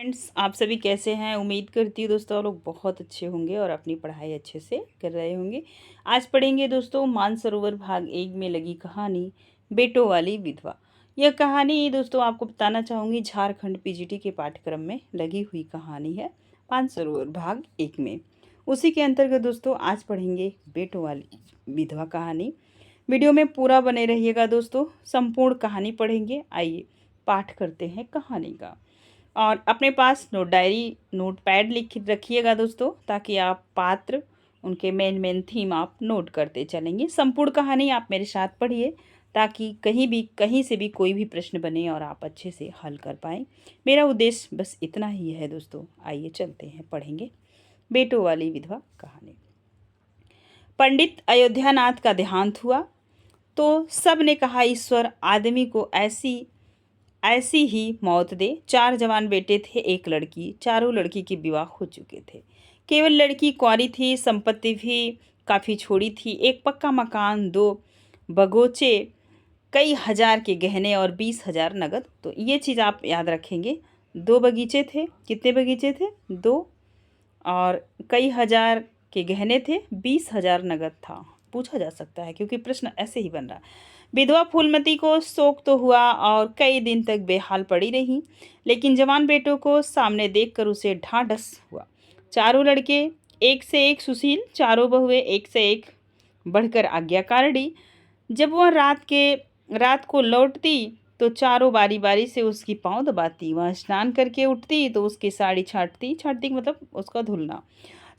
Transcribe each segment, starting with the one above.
Friends, आप सभी कैसे हैं। उम्मीद करती हूँ दोस्तों आप लोग बहुत अच्छे होंगे और अपनी पढ़ाई अच्छे से कर रहे होंगे। आज पढ़ेंगे दोस्तों मानसरोवर भाग 1 में लगी कहानी बेटों वाली विधवा। यह कहानी दोस्तों आपको बताना चाहूँगी झारखंड पीजीटी के पाठ्यक्रम में लगी हुई कहानी है मानसरोवर भाग 1 में। उसी के अंतर्गत दोस्तों आज पढ़ेंगे बेटों वाली विधवा कहानी। वीडियो में पूरा बने रहिएगा दोस्तों, संपूर्ण कहानी पढ़ेंगे। आइए पाठ करते हैं कहानी का। और अपने पास नोट डायरी नोट पैड लिख रखिएगा दोस्तों, ताकि आप पात्र उनके मेन थीम आप नोट करते चलेंगे। संपूर्ण कहानी आप मेरे साथ पढ़िए, ताकि कहीं से भी कोई भी प्रश्न बने और आप अच्छे से हल कर पाएँ। मेरा उद्देश्य बस इतना ही है दोस्तों। आइए चलते हैं, पढ़ेंगे बेटों वाली विधवा कहानी। पंडित अयोध्यानाथ का देहांत हुआ तो सब ने कहा ईश्वर आदमी को ऐसी ही मौत दे। 4 जवान बेटे थे, एक लड़की। चारों लड़की के विवाह हो चुके थे, केवल लड़की कुंवारी थी। संपत्ति भी काफ़ी छोड़ी थी, एक पक्का मकान, 2 बगोचे, कई हजार के गहने और 20,000 नगद। तो ये चीज़ आप याद रखेंगे। 2 बगीचे थे, कितने बगीचे थे? 2। और कई हजार के गहने थे, 20,000 नगद था। पूछा जा सकता है क्योंकि प्रश्न ऐसे ही बन रहा। विधवा फूलमती को शोक तो हुआ और कई दिन तक बेहाल पड़ी रही, लेकिन जवान बेटों को सामने देखकर उसे ढांढस हुआ। चारों लड़के एक से एक सुशील, चारों बहुएं एक से एक बढ़कर आज्ञाकारिणी। जब वह रात को लौटती तो चारों बारी बारी से उसकी पाँव दबाती। वह स्नान करके उठती तो उसकी साड़ी छाँटती मतलब उसका धुलना।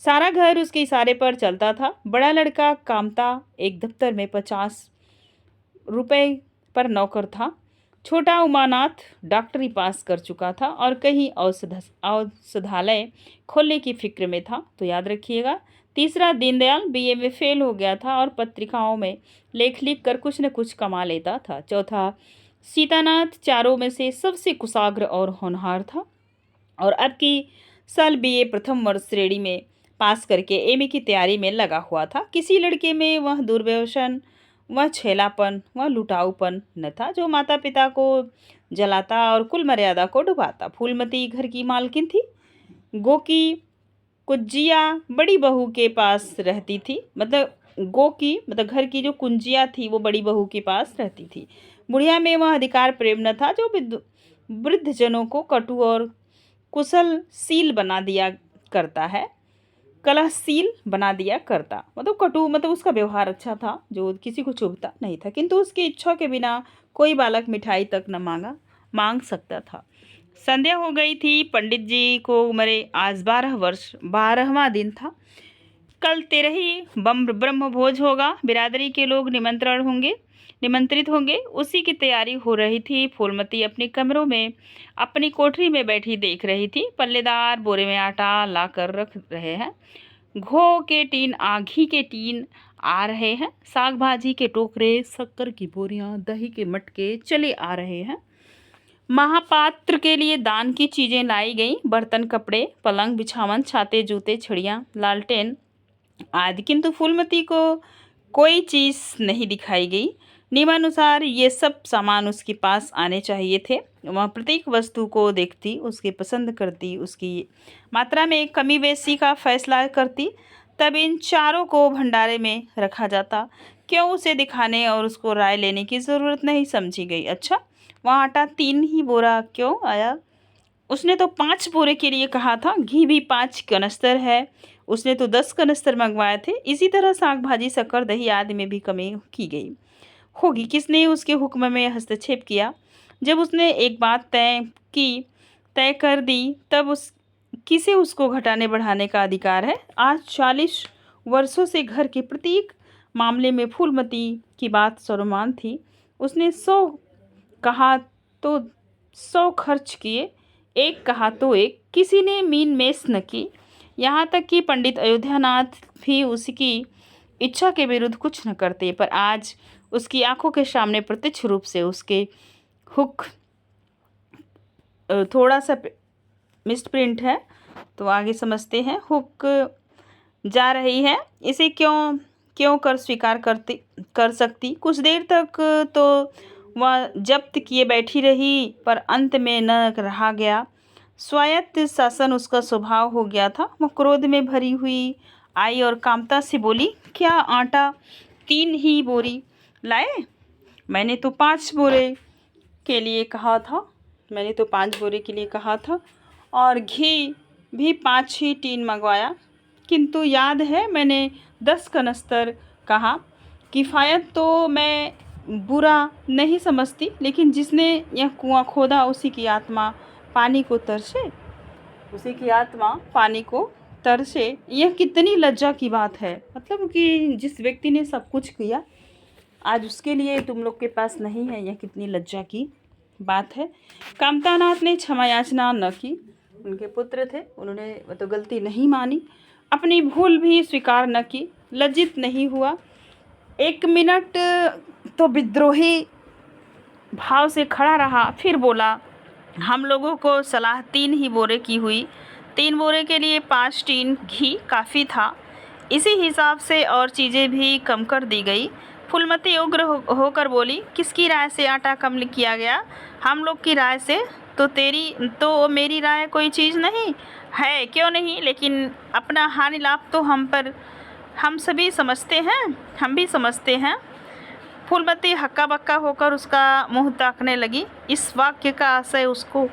सारा घर उसके इशारे पर चलता था। बड़ा लड़का कामता एक दफ्तर में 50 रुपए पर नौकर था। छोटा उमानाथ डॉक्टरी पास कर चुका था और कहीं औषधालय खोलने की फिक्र में था। तो याद रखिएगा। तीसरा दीनदयाल बीए में फेल हो गया था और पत्रिकाओं में लेख लिख कर कुछ न कुछ कमा लेता था। चौथा सीतानाथ चारों में से सबसे कुशाग्र और होनहार था और अब की साल बीए प्रथम वर्ष श्रेणी में पास करके एमए की तैयारी में लगा हुआ था। किसी लड़के में वह दुर्व्यसन, वह छेलापन, वह लुटाऊपन न था जो माता पिता को जलाता और कुल मर्यादा को डुबाता। फूलमती घर की मालकिन थी। गो की कुज्जिया बड़ी बहू के पास रहती थी। मतलब घर की जो कुंजिया थी वो बड़ी बहू के पास रहती थी। बुढ़िया में वह अधिकार प्रेम न था जो वृद्धजनों को कटु और कुशलशील बना दिया करता है। कलहशील बना दिया करता मतलब कटु, मतलब उसका व्यवहार अच्छा था जो किसी को चुभता नहीं था, किंतु उसकी इच्छा के बिना कोई बालक मिठाई तक न मांग सकता था। संध्या हो गई थी। पंडित जी को उम्रे आज 12वां दिन था। कल 13ही ब्रह्म भोज होगा। बिरादरी के लोग निमंत्रित होंगे। उसी की तैयारी हो रही थी। फूलमती अपने कमरों में अपनी कोठरी में बैठी देख रही थी। पल्लेदार बोरे में आटा ला कर रख रहे हैं। घी के टीन आ रहे हैं। साग भाजी के टोकरे, शक्कर की बोरियां, दही के मटके चले आ रहे हैं। महापात्र के लिए दान की चीजें लाई गई, बर्तन, कपड़े, पलंग, बिछावन, छाते, जूते, छड़ियां, लालटेन आदि। किंतु फूलमती को कोई चीज नहीं दिखाई गई। नियमानुसार ये सब सामान उसके पास आने चाहिए थे। वह प्रत्येक वस्तु को देखती, उसकी पसंद करती, उसकी मात्रा में कमी बेसी का फैसला करती, तब इन चारों को भंडारे में रखा जाता। क्यों उसे दिखाने और उसको राय लेने की ज़रूरत नहीं समझी गई। अच्छा, वहाँ आटा 3 ही बोरा क्यों आया? उसने तो 5 बोरे के लिए कहा था। घी भी 5 कनस्तर है, उसने तो 10 कनस्तर मंगवाए थे। इसी तरह साग भाजी, शक्कर, दही आदि में भी कमी की गई होगी। किसने उसके हुक्म में हस्तक्षेप किया? जब उसने एक बात तय कर दी, तब किसे उसको घटाने बढ़ाने का अधिकार है? आज 40 वर्षों से घर के प्रत्येक मामले में फूलमती की बात सर्वमान्य थी। उसने 100 कहा तो 100 खर्च किए, 1 कहा तो 1, किसी ने मीन मेष न की। यहाँ तक कि पंडित अयोध्यानाथ भी उसकी इच्छा के विरुद्ध कुछ न करते। पर आज उसकी आंखों के सामने प्रत्यक्ष रूप से उसके हुक थोड़ा सा मिसप्रिंट है, तो आगे समझते हैं। हुक जा रही है, इसे क्यों कर स्वीकार कर सकती। कुछ देर तक तो वह जब्त किए बैठी रही, पर अंत में न रहा गया स्वायत्त शासन उसका स्वभाव हो गया था। वह क्रोध में भरी हुई आई और कामता से बोली, क्या आटा 3 ही बोरी लाए? मैंने तो 5 बोरे के लिए कहा था। मैंने तो 5 बोरे के लिए कहा था और घी भी 5 ही टीन मंगवाया, किंतु याद है मैंने 10 कनस्तर कहा। किफ़ायत तो मैं बुरा नहीं समझती, लेकिन जिसने यह कुआं खोदा उसी की आत्मा पानी को तरसे, उसी की आत्मा पानी को तरसे। यह कितनी लज्जा की बात है। मतलब कि जिस व्यक्ति ने सब कुछ किया आज उसके लिए तुम लोग के पास नहीं है, यह कितनी लज्जा की बात है। कामतानाथ ने क्षमा याचना न की। उनके पुत्र थे, उन्होंने तो गलती नहीं मानी, अपनी भूल भी स्वीकार न की, लज्जित नहीं हुआ। 1 मिनट तो विद्रोही भाव से खड़ा रहा, फिर बोला, हम लोगों को सलाह 3 ही बोरे की हुई। 3 बोरे के लिए 5 टीन घी काफ़ी था। इसी हिसाब से और चीज़ें भी कम कर दी गई। फूलमती उग्र होकर बोली, किसकी राय से आटा कम किया गया? हम लोग की राय से। तो मेरी राय कोई चीज़ नहीं है, क्यों नहीं, लेकिन अपना हानि लाभ तो हम सभी समझते हैं, हम भी समझते हैं। फूलमती हक्का बक्का होकर उसका मुंह ताकने लगी। इस वाक्य का आशय उसको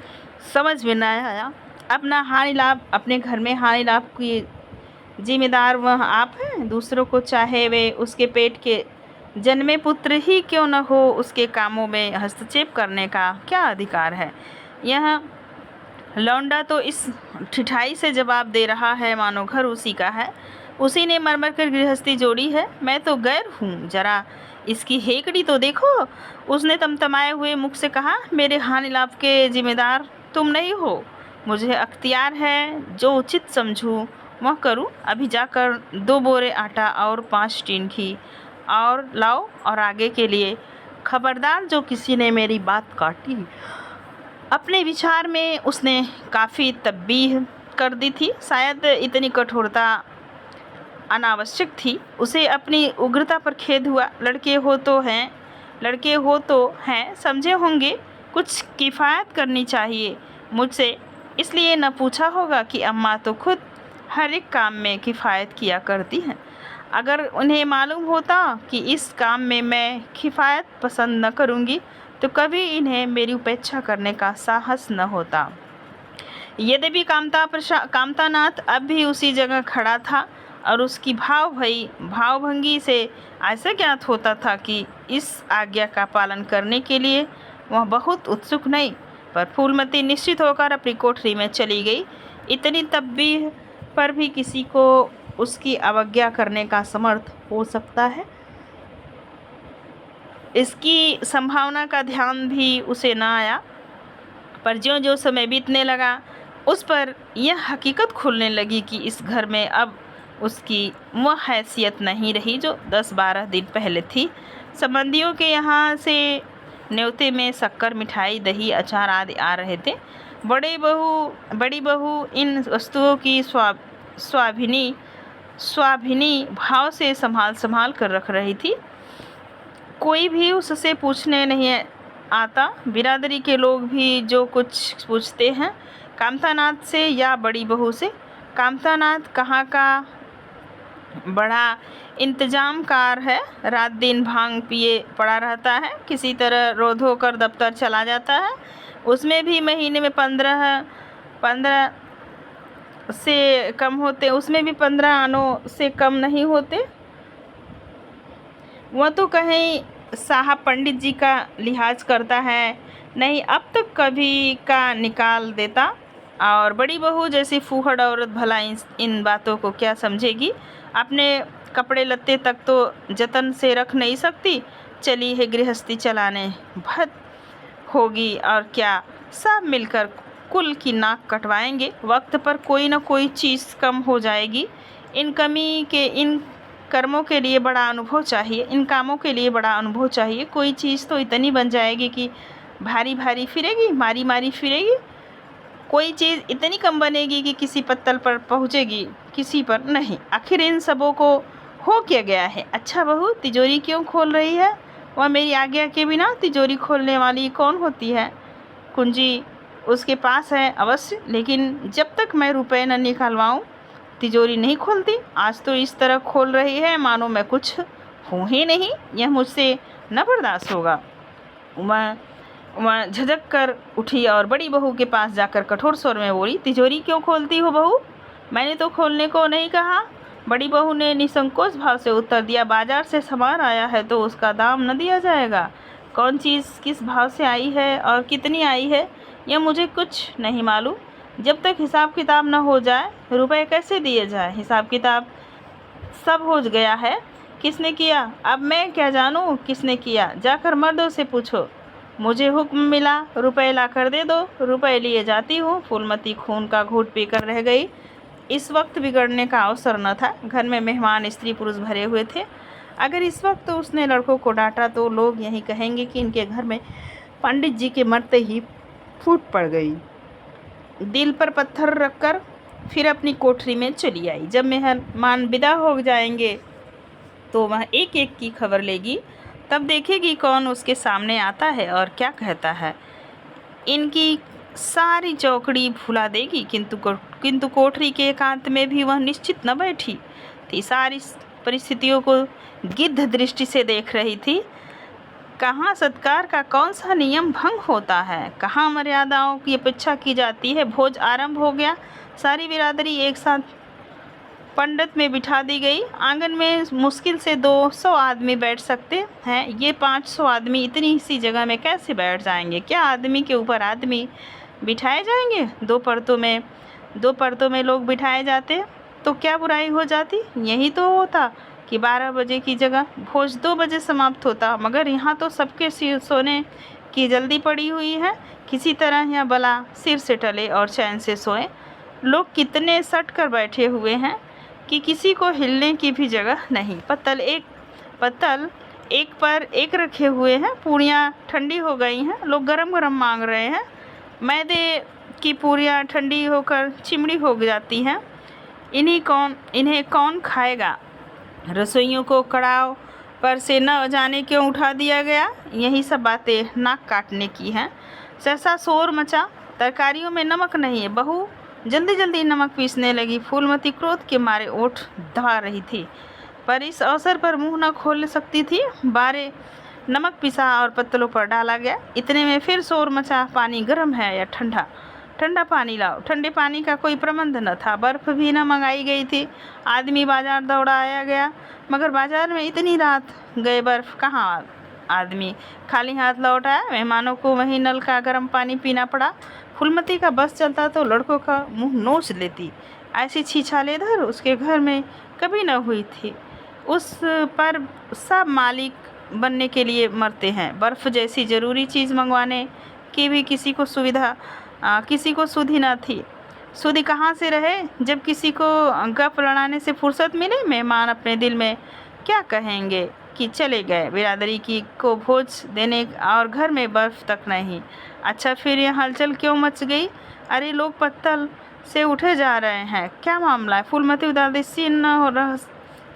समझ में न आया। अपना हानि लाभ, अपने घर में हानि लाभ की जिम्मेदार वह आप हैं। दूसरों को चाहे वे उसके पेट के जन्मे पुत्र ही क्यों न हो, उसके कामों में हस्तक्षेप करने का क्या अधिकार है? यह लौंडा तो इस ठिठाई से जवाब दे रहा है मानो घर उसी का है, उसी ने मरमर कर गृहस्थी जोड़ी है। मैं तो गैर हूँ, जरा इसकी हेकड़ी तो देखो। उसने तमतमाए हुए मुख से कहा, मेरे हानि लाभ के जिम्मेदार तुम नहीं हो। मुझे अख्तियार है, जो उचित समझूँ वह करूँ। अभी जाकर 2 बोरे आटा और 5 टीन घी और लाओ, और आगे के लिए खबरदार जो किसी ने मेरी बात काटी। अपने विचार में उसने काफ़ी तब्दील कर दी थी। शायद इतनी कठोरता अनावश्यक थी। उसे अपनी उग्रता पर खेद हुआ। लड़के हो तो हैं, समझे होंगे कुछ किफ़ायत करनी चाहिए मुझसे, इसलिए न पूछा होगा कि अम्मा तो खुद हर एक काम में किफ़ायत किया करती हैं। अगर उन्हें मालूम होता कि इस काम में मैं किफ़ायत पसंद न करूँगी तो कभी इन्हें मेरी उपेक्षा करने का साहस न होता। यद्यपि कामतानाथ अब भी उसी जगह खड़ा था और उसकी भावभंगी से ऐसा ज्ञात होता था कि इस आज्ञा का पालन करने के लिए वह बहुत उत्सुक नहीं। पर फूलमती निश्चित होकर अपनी कोठरी में चली गई। इतनी तब्दील पर भी किसी को उसकी अवज्ञा करने का समर्थ हो सकता है, इसकी संभावना का ध्यान भी उसे न आया। पर ज्यों-ज्यों समय बीतने लगा, उस पर यह हकीकत खुलने लगी कि इस घर में अब उसकी वह हैसियत नहीं रही जो 10-12 दिन पहले थी। संबंधियों के यहाँ से न्योते में शक्कर, मिठाई, दही, अचार आदि आ रहे थे। बड़ी बहू इन वस्तुओं की स्वाभिनी भाव से संभाल कर रख रही थी। कोई भी उससे पूछने नहीं आता। बिरादरी के लोग भी जो कुछ पूछते हैं कामतानाथ से या बड़ी बहू से। कामतानाथ कहाँ का बड़ा इंतजामकार है, रात दिन भांग पिए पड़ा रहता है, किसी तरह रो धो कर दफ्तर चला जाता है। उसमें भी महीने में 15 से कम होते, उसमें भी 15 आनों से कम नहीं होते। वह तो कहीं साहब पंडित जी का लिहाज करता है, नहीं अब तक कभी का निकाल देता। और बड़ी बहू जैसी फूहड़ औरत भला इन बातों को क्या समझेगी। अपने कपड़े लत्ते तक तो जतन से रख नहीं सकती, चली है गृहस्थी चलाने। भद होगी और क्या, सब मिलकर कुल की नाक कटवाएंगे। वक्त पर कोई न कोई चीज़ कम हो जाएगी। इन कामों के लिए बड़ा अनुभव चाहिए। कोई चीज़ तो इतनी बन जाएगी कि भारी भारी फिरेगी, मारी मारी फिरेगी। कोई चीज़ इतनी कम बनेगी कि किसी पत्तल पर पहुँचेगी, किसी पर नहीं। आखिर इन सबों को हो क्या गया है? अच्छा बहू तिजोरी क्यों खोल रही है? वह मेरी आज्ञा के बिना तिजोरी खोलने वाली कौन होती है? कुंजी उसके पास है अवश्य, लेकिन जब तक मैं रुपए न निकलवाऊं तिजोरी नहीं खोलती। आज तो इस तरह खोल रही है मानो मैं कुछ हूँ ही नहीं। यह मुझसे न बर्दाश्त होगा। उमा झटक कर उठी और बड़ी बहू के पास जाकर कठोर स्वर में बोली, तिजोरी क्यों खोलती हो बहू? मैंने तो खोलने को नहीं कहा। बड़ी बहू ने निसंकोच भाव से उत्तर दिया, बाजार से सामान आया है तो उसका दाम न दिया जाएगा? कौन चीज़ किस भाव से आई है और कितनी आई है यह मुझे कुछ नहीं मालूम। जब तक हिसाब किताब न हो जाए रुपए कैसे दिए जाए? हिसाब किताब सब हो गया है। किसने किया? अब मैं क्या जानूं किसने किया? जाकर मर्दों से पूछो। मुझे हुक्म मिला रुपए ला कर दे दो। रुपए लिए जाती हूँ। फूलमती खून का घूंट पीकर रह गई। इस वक्त बिगड़ने का अवसर न था। घर में मेहमान स्त्री पुरुष भरे हुए थे। अगर इस वक्त उसने लड़कों को डांटा तो लोग यही कहेंगे कि इनके घर में पंडित जी के मरते ही फूट पड़ गई। दिल पर पत्थर रखकर फिर अपनी कोठरी में चली आई। जब मेहमान विदा हो जाएंगे तो वह एक एक की खबर लेगी। तब देखेगी कौन उसके सामने आता है और क्या कहता है। इनकी सारी चौकड़ी भुला देगी। किंतु कोठरी के एकांत में भी वह निश्चित न बैठी थी। सारी परिस्थितियों को गिद्ध दृष्टि से देख रही थी। कहाँ सत्कार का कौन सा नियम भंग होता है, कहाँ मर्यादाओं की अपेक्षा की जाती है। भोज आरंभ हो गया। सारी बिरादरी एक साथ पंडित में बिठा दी गई। आंगन में मुश्किल से 200 आदमी बैठ सकते हैं। ये 500 आदमी इतनी सी जगह में कैसे बैठ जाएंगे? क्या आदमी के ऊपर आदमी बिठाए जाएंगे? दो परतों में लोग बिठाए जाते तो क्या बुराई हो जाती? यही तो होता कि 12 बजे की जगह भोज 2 बजे समाप्त होता। मगर यहाँ तो सबके सोने की जल्दी पड़ी हुई है। किसी तरह यह बला सिर से टले और चैन से सोए। लोग कितने सट कर बैठे हुए हैं कि किसी को हिलने की भी जगह नहीं। पत्तल एक पर एक रखे हुए हैं। पूड़ियाँ ठंडी हो गई हैं। लोग गरम गरम मांग रहे हैं। मैदे की पूड़ियाँ ठंडी होकर चिमड़ी हो जाती हैं। इन्हें कौन खाएगा? रसोइयों को कड़ाव पर से न जाने क्यों उठा दिया गया। यही सब बातें नाक काटने की हैं। सहसा शोर मचा। तरकारियों में नमक नहीं है। बहू जल्दी जल्दी नमक पीसने लगी। फूलमती क्रोध के मारे ओठ दबा रही थी, पर इस अवसर पर मुंह न खोल सकती थी। बारे नमक पिसा और पत्तलों पर डाला गया। इतने में फिर शोर मचा, पानी गर्म है या ठंडा? ठंडा पानी लाओ। ठंडे पानी का कोई प्रबंध न था। बर्फ भी न मंगाई गई थी। आदमी बाजार दौड़ाया गया, मगर बाजार में इतनी रात गए बर्फ कहाँ? आदमी खाली हाथ लौट आया। मेहमानों को वहीं नल का गर्म पानी पीना पड़ा। फूलमती का बस चलता तो लड़कों का मुंह नोच लेती। ऐसी छीछालेधर उसके घर में कभी न हुई थी। उस पर सब मालिक बनने के लिए मरते हैं। बर्फ़ जैसी ज़रूरी चीज़ मंगवाने की भी किसी को सुधि न थी। सुधि कहाँ से रहे जब किसी को गप लड़ाने से फुर्सत मिले। मेहमान अपने दिल में क्या कहेंगे कि चले गए बिरादरी को भोज देने और घर में बर्फ़ तक नहीं। अच्छा, फिर यह हलचल क्यों मच गई? अरे लोग पत्तल से उठे जा रहे हैं। क्या मामला है? फूलमती उदासी न हो रह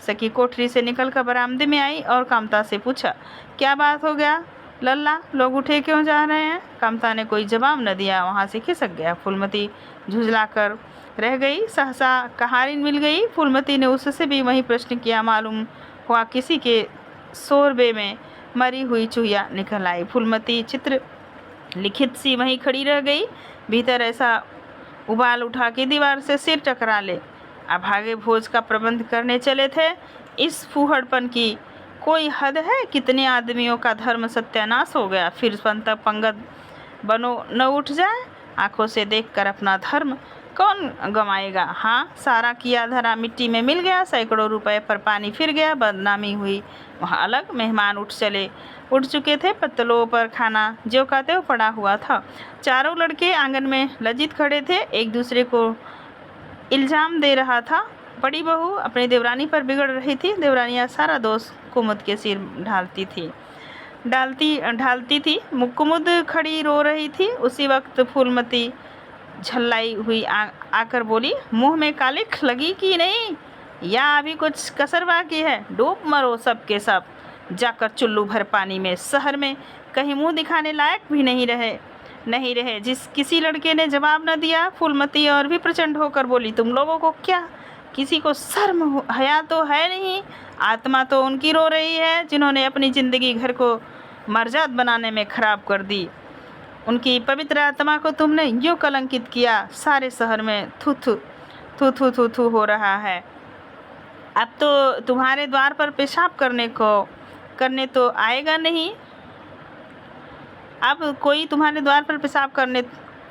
सकी। कोठरी से निकलकर बरामदे में आई और कामता से पूछा, क्या बात हो गया लल्ला? लोग उठे क्यों जा रहे हैं? कामता ने कोई जवाब न दिया, वहाँ से खिसक गया। फूलमती झुंझलाकर रह गई। सहसा कहारिन मिल गई। फूलमती ने उससे भी वही प्रश्न किया। मालूम हुआ किसी के शोरबे में मरी हुई चूहिया निकल आई। फूलमती चित्र लिखित सी वहीं खड़ी रह गई। भीतर ऐसा उबाल उठा के दीवार से सिर टकरा ले। अभागे भोज का प्रबंध करने चले थे। इस फूहड़पन की कोई हद है? कितने आदमियों का धर्म सत्यानाश हो गया। फिर पंगत बनो न उठ जाए। आंखों से देखकर अपना धर्म कौन गंवाएगा? हाँ, सारा किया धरा मिट्टी में मिल गया। सैकड़ों रुपए पर पानी फिर गया। बदनामी हुई वहाँ अलग। मेहमान उठ चुके थे। पत्तलों पर खाना ज्यों का त्यों पड़ा हुआ था। चारों लड़के आंगन में लज्जित खड़े थे, एक दूसरे को इल्ज़ाम दे रहा था। बड़ी बहू अपनी देवरानी पर बिगड़ रही थी। देवरानियाँ सारा दोष कुमुद के सिर ढालती थी। कुमुद खड़ी रो रही थी। उसी वक्त फूलमती झल्लाई हुई आकर बोली, मुंह में कालिख लगी कि नहीं, या अभी कुछ कसर बाकी है? डूब मरो सब के सब जाकर चुल्लू भर पानी में। शहर में कहीं मुंह दिखाने लायक भी नहीं रहे। नहीं रहे। जिस किसी लड़के ने जवाब न दिया, फूलमती और भी प्रचंड होकर बोली, तुम लोगों को क्या, किसी को शर्म हया तो है नहीं? आत्मा तो उनकी रो रही है जिन्होंने अपनी ज़िंदगी घर को मर्जाद बनाने में खराब कर दी। उनकी पवित्र आत्मा को तुमने यूँ कलंकित किया, सारे शहर में थू थू थू थू थू थू हो रहा है। अब तो तुम्हारे द्वार पर पेशाब करने तो आएगा नहीं। अब कोई तुम्हारे द्वार पर पेशाब करने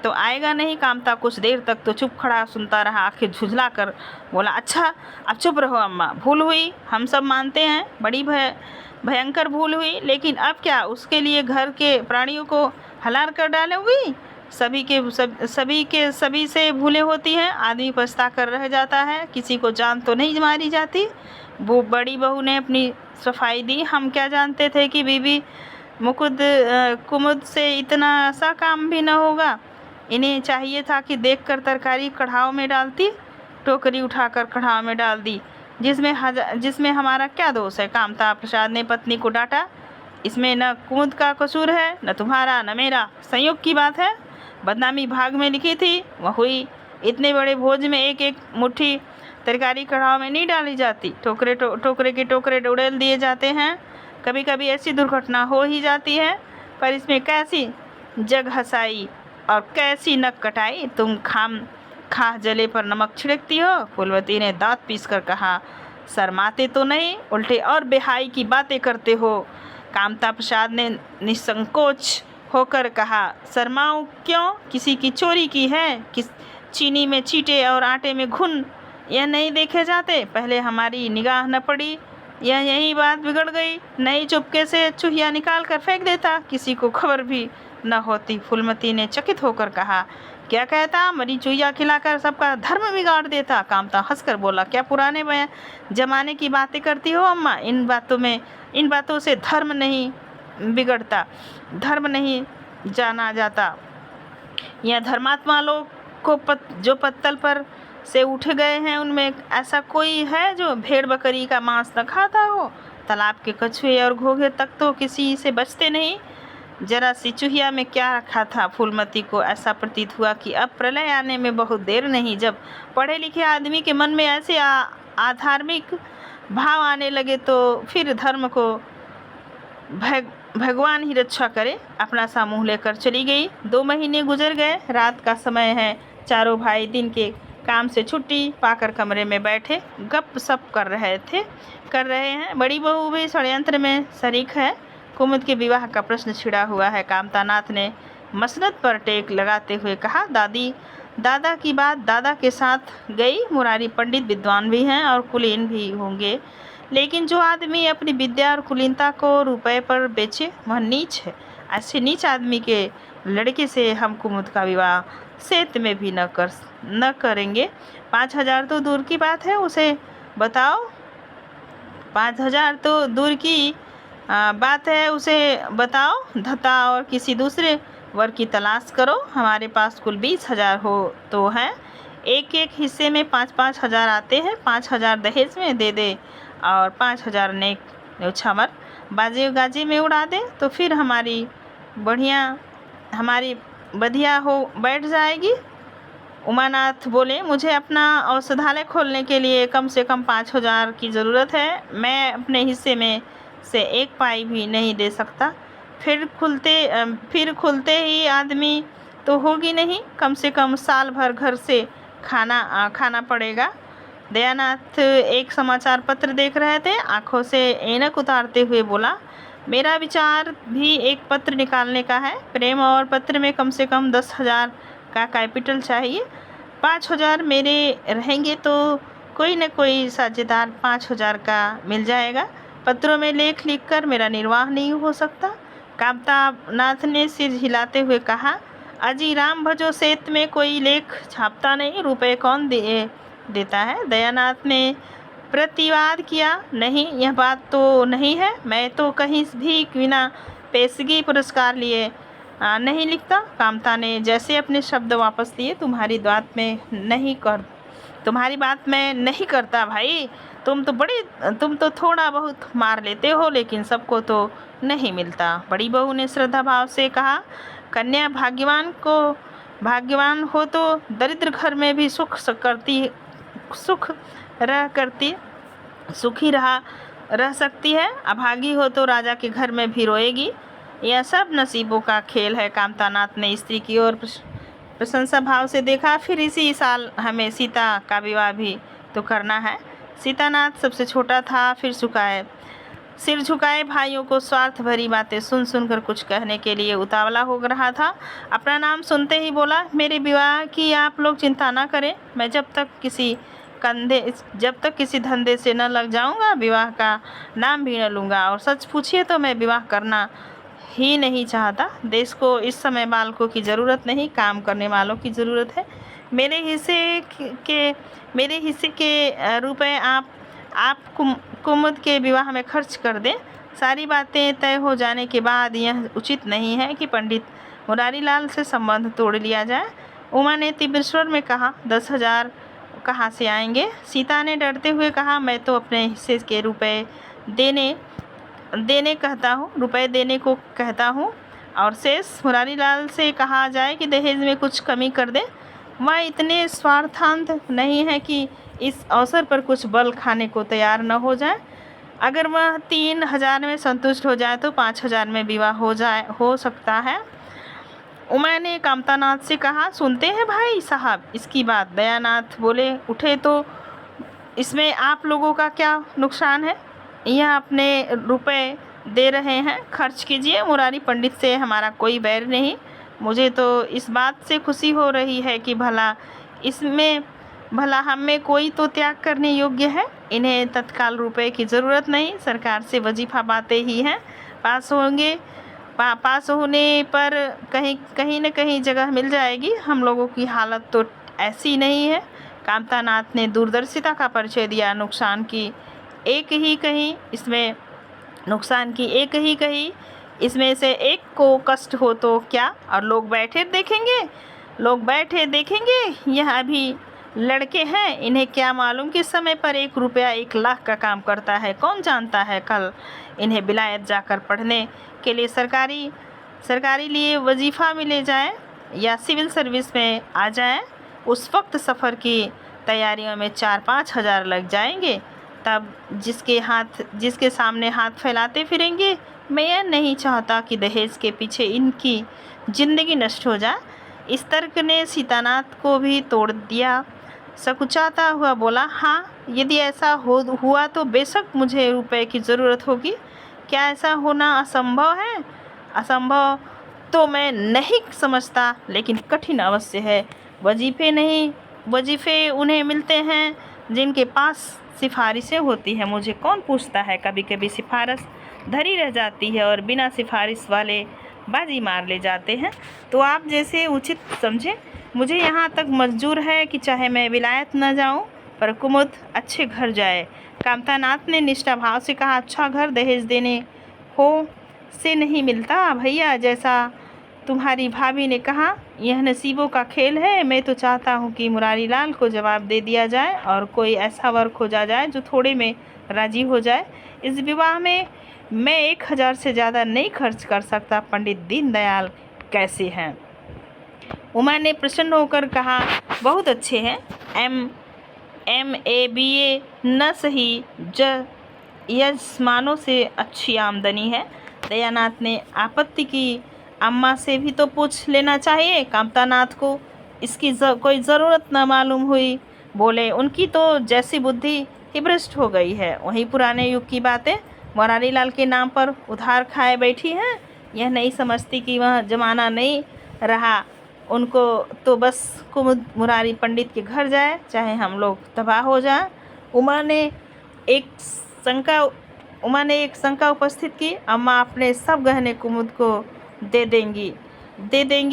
तो आएगा नहीं। कामता कुछ देर तक तो चुप खड़ा सुनता रहा, आखिर झुझला कर बोला, अच्छा अब चुप रहो अम्मा, भूल हुई, हम सब मानते हैं, बड़ी भयंकर भूल हुई, लेकिन अब क्या उसके लिए घर के प्राणियों को हलाल कर डालोगी? सभी से भूलें होती हैं, आदमी पछता कर रह जाता है, किसी को जान तो नहीं मारी जाती। वो बड़ी बहू ने अपनी सफाई दी, हम क्या जानते थे कि बीबी कुमुद से इतना सा काम भी न होगा। इन्हें चाहिए था कि देखकर तरकारी कढ़ाव में डालती। टोकरी उठाकर कढ़ाव में डाल दी। जिसमें हमारा क्या दोष है? कामता प्रसाद ने पत्नी को डांटा, इसमें न कुमुद का कसूर है, न तुम्हारा न मेरा, संयोग की बात है। बदनामी भाग में लिखी थी, वह हुई। इतने बड़े भोज में एक एक मुट्ठी तरकारी कढ़ाव में नहीं डाली जाती, टोकरे के टोकरे उड़ेल दिए जाते हैं। कभी कभी ऐसी दुर्घटना हो ही जाती है, पर इसमें कैसी जग हंसाई और कैसी नक कटाई। तुम खाह जले पर नमक छिड़कती हो। फूलवती ने दांत पीसकर कहा, शर्माते तो नहीं, उल्टे और बेहाई की बातें करते हो। कामता प्रसाद ने निसंकोच होकर कहा, शर्माऊं क्यों? किसी की चोरी की है? किस चीनी में चींटे और आटे में घुन यह नहीं देखे जाते? पहले हमारी निगाह न पड़ी, यही बात बिगड़ गई। नहीं चुपके से चूहिया निकाल कर फेंक देता, किसी को खबर भी न होती। फूलमती ने चकित होकर कहा, क्या कहता? मरी चूहिया खिलाकर सबका धर्म बिगाड़ देता। कामता हंसकर बोला, क्या पुराने जमाने की बातें करती हो अम्मा? इन बातों से धर्म नहीं बिगड़ता, धर्म नहीं जाना जाता। यह धर्मात्मा लोग को जो पत्तल पर से उठ गए हैं, उनमें ऐसा कोई है जो भेड़ बकरी का मांस न खाता हो? तालाब के कछुए और घोंघे तक तो किसी से बचते नहीं। जरा सी चूहिया में क्या रखा था? फूलमती को ऐसा प्रतीत हुआ कि अब प्रलय आने में बहुत देर नहीं। जब पढ़े लिखे आदमी के मन में ऐसे आधार्मिक भाव आने लगे तो फिर धर्म को भगवान ही रक्षा करे। अपना सा मुँह लेकर चली गई। 2 महीने गुजर गए। रात का समय है। चारों भाई दिन के काम से छुट्टी पाकर कमरे में बैठे गप सप कर रहे हैं। बड़ी बहू भी षड्यंत्र में शरीक है। कुमुद के विवाह का प्रश्न छिड़ा हुआ है। कामतानाथ ने मसनद पर टेक लगाते हुए कहा, दादा की बात दादा के साथ गई। मुरारी पंडित विद्वान भी हैं और कुलीन भी होंगे, लेकिन जो आदमी अपनी विद्या और कुलीनता को रुपए पर बेचे वह नीच है। ऐसे नीच आदमी के लड़के से हम कुमुद का विवाह सेत में भी न करेंगे। 5,000 तो दूर की बात है, उसे बताओ। 5,000 तो दूर की बात है, उसे बताओ। धता और किसी दूसरे वर की तलाश करो। हमारे पास कुल 20,000 हो तो हैं। एक हिस्से में 5-5 हज़ार आते हैं। 5,000 दहेज में दे दे और 5,000 नेक न्योछावर बाजे गाजे में उड़ा दे, तो फिर हमारी बधिया हो बैठ जाएगी। उमानाथ बोले, मुझे अपना औषधालय खोलने के लिए कम से कम 5,000 की ज़रूरत है। मैं अपने हिस्से में से 1 पाई भी नहीं दे सकता। फिर खुलते ही आदमी तो होगी नहीं, कम से कम साल भर घर से खाना पड़ेगा। दयानाथ एक समाचार पत्र देख रहे थे, आंखों से ऐनक उतारते हुए बोला, मेरा विचार भी एक पत्र निकालने का है। प्रेम और पत्र में कम से कम 10,000 का कैपिटल चाहिए। 5,000 मेरे रहेंगे तो कोई न कोई साझेदार 5,000 का मिल जाएगा। पत्रों में लेख लिखकर मेरा निर्वाह नहीं हो सकता। कामतानाथ ने सिर हिलाते हुए कहा, अजी राम भजो, सेत में कोई लेख छापता नहीं, रुपए कौन देता है? दयानाथ ने प्रतिवाद किया, नहीं, यह बात तो नहीं है। मैं तो कहीं भी बिना पेशगी पुरस्कार लिए नहीं लिखता। कामता ने जैसे अपने शब्द वापस लिए, तुम्हारी बात में नहीं करता भाई। तुम तो थोड़ा बहुत मार लेते हो, लेकिन सबको तो नहीं मिलता। बड़ी बहू ने श्रद्धा भाव से कहा, कन्या भाग्यवान हो तो दरिद्र घर में भी सुखी रह सकती है। अभागी हो तो राजा के घर में भी रोएगी। यह सब नसीबों का खेल है। कामतानाथ ने स्त्री की ओर प्रशंसा भाव से देखा। फिर इसी साल हमें सीता का विवाह भी तो करना है। सीतानाथ सबसे छोटा था। फिर सिर झुकाए भाइयों को स्वार्थ भरी बातें सुन सुनकर कुछ कहने के लिए उतावला हो रहा था। अपना नाम सुनते ही बोला, मेरे विवाह की आप लोग चिंता ना करें। मैं जब तक किसी धंधे से न लग जाऊंगा, विवाह का नाम भी न लूँगा। और सच पूछिए तो मैं विवाह करना ही नहीं चाहता। देश को इस समय बालकों की ज़रूरत नहीं, काम करने वालों की ज़रूरत है। मेरे हिस्से के रुपए आप कुमुद के विवाह में खर्च कर दें। सारी बातें तय हो जाने के बाद यह उचित नहीं है कि पंडित मुरारीलाल से संबंध तोड़ लिया जाए। उमा ने तीव्र स्वर में कहा, 10,000 कहाँ से आएंगे? सीता ने डरते हुए कहा, मैं तो अपने हिस्से के रुपए देने को कहता हूँ और शेष मुरारीलाल से कहा जाए कि दहेज में कुछ कमी कर दे। वह इतने स्वार्थांत नहीं है कि इस अवसर पर कुछ बल खाने को तैयार न हो जाए। अगर वह 3,000 में संतुष्ट हो जाए तो 5,000 में विवाह हो सकता है। उमा ने कामतानाथ से कहा, सुनते हैं भाई साहब इसकी बात? दयानाथ बोले उठे, तो इसमें आप लोगों का क्या नुकसान है? यह अपने रुपए दे रहे हैं, खर्च कीजिए। मुरारी पंडित से हमारा कोई बैर नहीं। मुझे तो इस बात से खुशी हो रही है कि भला हम में कोई तो त्याग करने योग्य है। इन्हें तत्काल रुपए की ज़रूरत नहीं, सरकार से वजीफा पाते ही हैं। पास होने पर कहीं न कहीं जगह मिल जाएगी। हम लोगों की हालत तो ऐसी नहीं है। कामतानाथ ने दूरदर्शिता का परिचय दिया। नुकसान की एक ही कही, इसमें से एक को कष्ट हो तो क्या? और लोग बैठे देखेंगे। यह अभी लड़के हैं, इन्हें क्या मालूम कि समय पर 1 रुपया 1 लाख का काम करता है। कौन जानता है कल इन्हें विलायत जाकर पढ़ने के लिए सरकारी लिए वजीफा मिले जाए या सिविल सर्विस में आ जाए। उस वक्त सफ़र की तैयारियों में 4-5 हज़ार लग जाएंगे। तब जिसके सामने हाथ फैलाते फिरेंगे। मैं यह नहीं चाहता कि दहेज के पीछे इनकी जिंदगी नष्ट हो जाए। इस तर्क ने सीतानाथ को भी तोड़ दिया। सकुचाता हुआ बोला, हाँ, यदि ऐसा हुआ तो बेशक मुझे रुपए की ज़रूरत होगी। क्या ऐसा होना असंभव है? असंभव तो मैं नहीं समझता, लेकिन कठिन अवश्य है। वजीफे उन्हें मिलते हैं जिनके पास सिफारिशें होती हैं। मुझे कौन पूछता है? कभी कभी सिफारिश धरी रह जाती है और बिना सिफारिश वाले बाजी मार ले जाते हैं। तो आप जैसे उचित समझे। मुझे यहाँ तक मंजूर है कि चाहे मैं विलायत न जाऊँ, पर कुमुद अच्छे घर जाए। कामतानाथ ने निष्ठा भाव से कहा, अच्छा घर दहेज देने हो से नहीं मिलता भैया। जैसा तुम्हारी भाभी ने कहा, यह नसीबों का खेल है। मैं तो चाहता हूँ कि मुरारीलाल को जवाब दे दिया जाए और कोई ऐसा वर खोजा जाए जो थोड़े में राजी हो जाए। इस विवाह में मैं 1,000 से ज़्यादा नहीं खर्च कर सकता। पंडित दीनदयाल कैसे हैं? उमा ने प्रसन्न होकर कहा, बहुत अच्छे हैं। MA BA न सही यजमानों से अच्छी आमदनी है। दयानाथ ने आपत्ति की, अम्मा से भी तो पूछ लेना चाहिए। कामतानाथ को इसकी कोई ज़रूरत न मालूम हुई। बोले, उनकी तो जैसी बुद्धि ही भ्रष्ट हो गई है। वही पुराने युग की बातें मुरारीलाल के नाम पर उधार खाए बैठी हैं। यह नहीं समझती कि वह ज़माना नहीं रहा। उनको तो बस कुमुद मुरारी पंडित के घर जाए, चाहे हम लोग तबाह हो जाएं। उमा ने एक शंका उपस्थित की, अम्मा अपने सब गहने कुमुद को दे देंगी।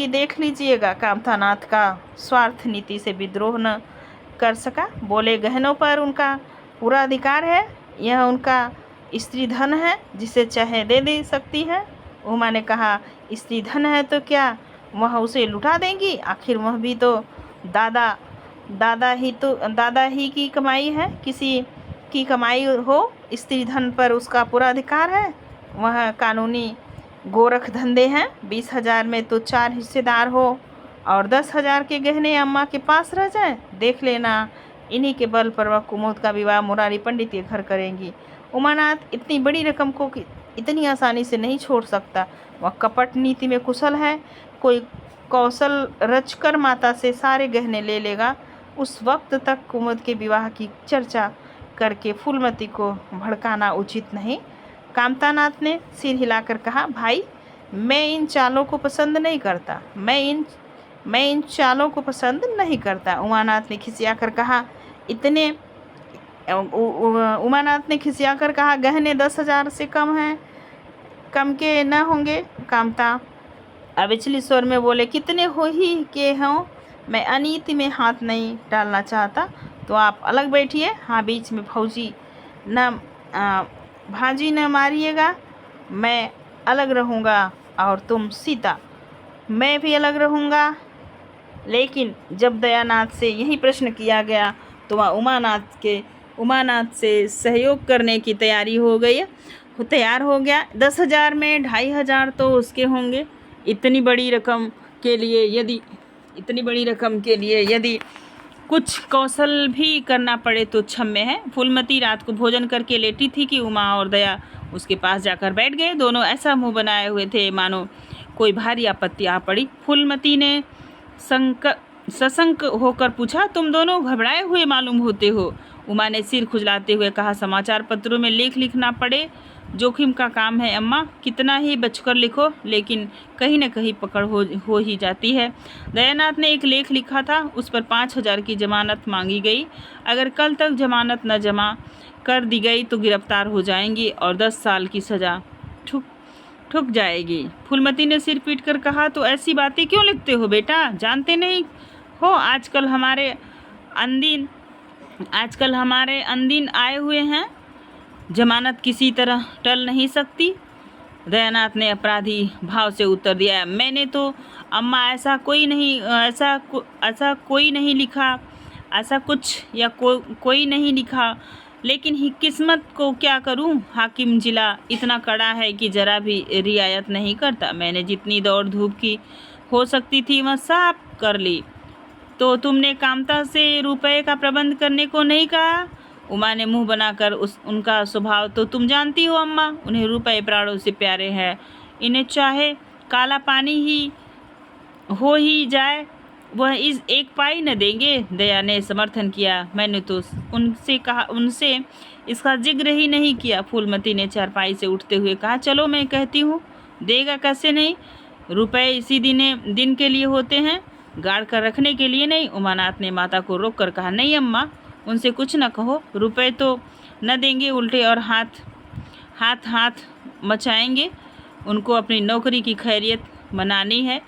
देख लीजिएगा। कामतानाथ का स्वार्थ नीति से विद्रोह न कर सका। बोले, गहनों पर उनका पूरा अधिकार है। यह उनका स्त्री धन है, जिसे चाहे दे सकती है। उमा ने कहा, स्त्री धन है तो क्या वह उसे लुटा देंगी? आखिर वह भी तो दादा ही की कमाई है। किसी की कमाई हो, स्त्री धन पर उसका पूरा अधिकार है। वह कानूनी गोरख धंधे हैं, 20,000 में तो 4 हिस्सेदार हो और 10,000 के गहने अम्मा के पास रह जाए, देख लेना इन्हीं के बल पर वह कुमुद का विवाह मुरारी पंडित के घर करेंगी। उमानाथ इतनी बड़ी रकम को इतनी आसानी से नहीं छोड़ सकता। वह कपट नीति में कुशल है, कोई कौशल रचकर माता से सारे गहने ले लेगा। उस वक्त तक कुमुद के विवाह की चर्चा करके फूलमती को भड़काना उचित नहीं। कामतानाथ ने सिर हिलाकर कहा, भाई मैं इन चालों को पसंद नहीं करता, मैं इन चालों को पसंद नहीं करता। उमानाथ ने खिसियाकर कहा, उमानाथ ने खिसियाकर कहा, गहने 10,000 से कम हैं, कम के न होंगे। कामता अविचलित स्वर में बोले, कितने हो ही के हों, मैं अनीति में हाथ नहीं डालना चाहता, तो आप अलग बैठिए। हाँ, बीच में भाजी न मारिएगा। मैं अलग रहूँगा और तुम सीता, मैं भी अलग रहूँगा। लेकिन जब दयानाथ से यही प्रश्न किया गया तो वह उमानाथ से सहयोग करने की तैयार हो गया। 10,000 में 2,500 तो उसके होंगे। इतनी बड़ी रकम के लिए यदि कुछ कौशल भी करना पड़े तो क्षम्य है। फूलमती रात को भोजन करके लेटी थी कि उमा और दया उसके पास जाकर बैठ गए। दोनों ऐसा मुंह बनाए हुए थे मानो कोई भारी आपत्ति आ पड़ी। फूलमती ने सशंक होकर पूछा, तुम दोनों घबराए हुए मालूम होते हो। उमा ने सिर खुजलाते हुए कहा, समाचार पत्रों में लेख लिखना पड़े जोखिम का काम है अम्मा, कितना ही बचकर लिखो लेकिन कहीं न कहीं पकड़ हो ही जाती है। दयानाथ ने एक लेख लिखा था, उस पर 5,000 की जमानत मांगी गई। अगर कल तक जमानत न जमा कर दी गई तो गिरफ्तार हो जाएंगी और 10 साल की सज़ा ठुक जाएगी। फूलमती ने सिर पीट कर कहा, तो ऐसी बातें क्यों लिखते हो बेटा, जानते नहीं हो आजकल हमारे अनदिन आए हुए हैं, जमानत किसी तरह टल नहीं सकती। दयानाथ ने अपराधी भाव से उत्तर दिया, मैंने तो अम्मा ऐसा कोई नहीं लिखा, लेकिन ही किस्मत को क्या करूं, हाकिम जिला इतना कड़ा है कि जरा भी रियायत नहीं करता। मैंने जितनी दौड़ धूप की हो सकती थी वह सब कर ली। तो तुमने कामता से रुपए का प्रबंध करने को नहीं कहा? उमा ने मुंह बनाकर उनका स्वभाव तो तुम जानती हो अम्मा, उन्हें रुपए प्राणों से प्यारे हैं, इन्हें चाहे काला पानी ही हो ही जाए वह इस एक पाई न देंगे। दया ने समर्थन किया, मैंने तो उनसे इसका जिक्र ही नहीं किया। फूलमती ने चारपाई से उठते हुए कहा, चलो मैं कहती हूँ, देगा कैसे नहीं, रुपए इसी दिन के लिए होते हैं, गाड़ कर रखने के लिए नहीं। उमानाथ ने माता को रोक कर कहा, नहीं अम्मा, उनसे कुछ न कहो, रुपए तो न देंगे, उल्टे और हाथ मचाएंगे। उनको अपनी नौकरी की खैरियत मनानी है,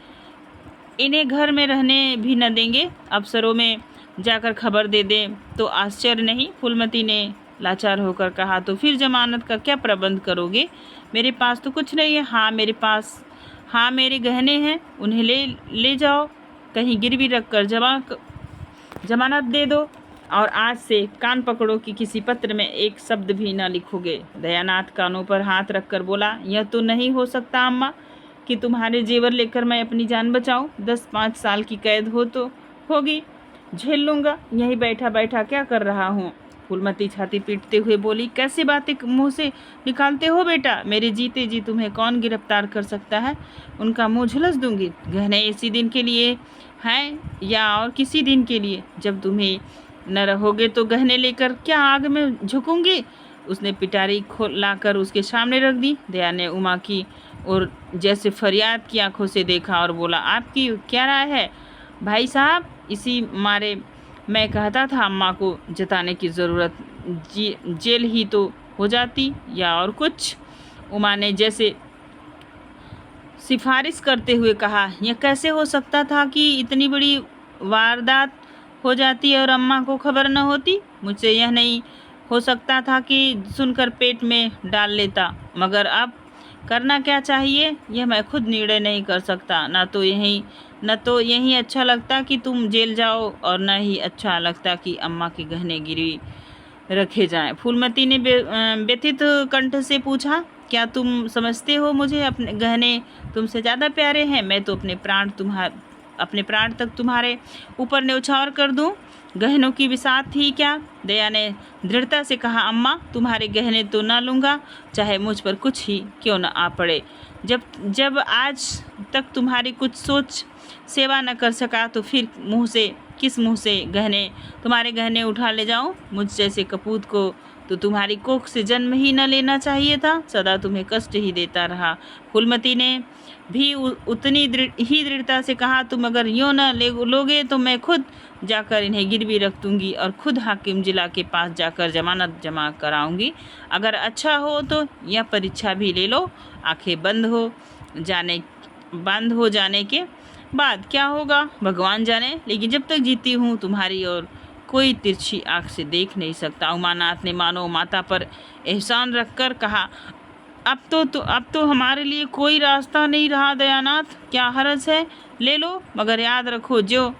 इन्हें घर में रहने भी न देंगे। अफसरों में जाकर खबर दे दें तो आश्चर्य नहीं। फूलमती ने लाचार होकर कहा, तो फिर जमानत का क्या प्रबंध करोगे? मेरे पास तो कुछ नहीं है। हाँ मेरे गहने हैं, उन्हें ले जाओ, कहीं गिरवी रख कर जमानत दे दो, और आज से कान पकड़ो कि किसी पत्र में एक शब्द भी न लिखोगे। दयानाथ कानों पर हाथ रखकर बोला, यह तो नहीं हो सकता अम्मा कि तुम्हारे जेवर लेकर मैं अपनी जान बचाऊं। 10-5 साल की कैद हो तो होगी, झेल लूँगा, यहीं बैठा बैठा क्या कर रहा हूँ। फूलमती छाती पीटते हुए बोली, कैसे बातें मुँह से निकालते हो बेटा, मेरे जीते जी तुम्हें कौन गिरफ्तार कर सकता है? उनका मुँह झुलस दूंगी। गहने इसी दिन के लिए हैं या और किसी दिन के लिए? जब तुम्हें न रहोगे तो गहने लेकर क्या आग में झुकूंगी? उसने पिटारी लाकर उसके सामने रख दी। दया ने उमा की और जैसे फरियाद की आंखों से देखा और बोला, आपकी क्या राय है भाई साहब? इसी मारे मैं कहता था अम्मा को जताने की ज़रूरत, जेल ही तो हो जाती या और कुछ। उमा ने जैसे सिफारिश करते हुए कहा, यह कैसे हो सकता था कि इतनी बड़ी वारदात हो जाती और अम्मा को खबर न होती? मुझसे यह नहीं हो सकता था कि सुनकर पेट में डाल लेता, मगर अब करना क्या चाहिए यह मैं खुद निर्णय नहीं कर सकता। न तो यही अच्छा लगता कि तुम जेल जाओ और न ही अच्छा लगता कि अम्मा के गहने गिरवी रखे जाएं। फूलमती ने व्यथित कंठ से पूछा, क्या तुम समझते हो मुझे अपने गहने तुमसे ज़्यादा प्यारे हैं? मैं तो अपने प्राण तक तुम्हारे ऊपर न्यौछावर कर दूं। गहनों की बिसात थी क्या? दया ने दृढ़ता से कहा, अम्मा तुम्हारे गहने तो ना लूँगा, चाहे मुझ पर कुछ ही क्यों न आ पड़े। जब जब आज तक तुम्हारी कुछ सोच सेवा न कर सका तो फिर किस मुँह से तुम्हारे गहने उठा ले जाऊं? मुझ जैसे कपूत को तो तुम्हारी कोख से जन्म ही न लेना चाहिए था, सदा तुम्हें कष्ट ही देता रहा। फूलमती ने भी उतनी दृढ़ता से कहा, तुम अगर यूँ न लोगे तो मैं खुद जाकर इन्हें गिरवी रख दूंगी और खुद हाकिम जिला के पास जाकर जमानत जमा कराऊंगी। अगर अच्छा हो तो यह परीक्षा भी ले लो। आंखें बंद हो जाने के बाद क्या होगा भगवान जाने, लेकिन जब तक जीती हूँ तुम्हारी और कोई तिरछी आँख से देख नहीं सकता। उमानाथ ने मानो माता पर एहसान रखकर कहा, अब तो हमारे लिए कोई रास्ता नहीं रहा दयानाथ, क्या हर्ज है, ले लो, मगर याद रखो जो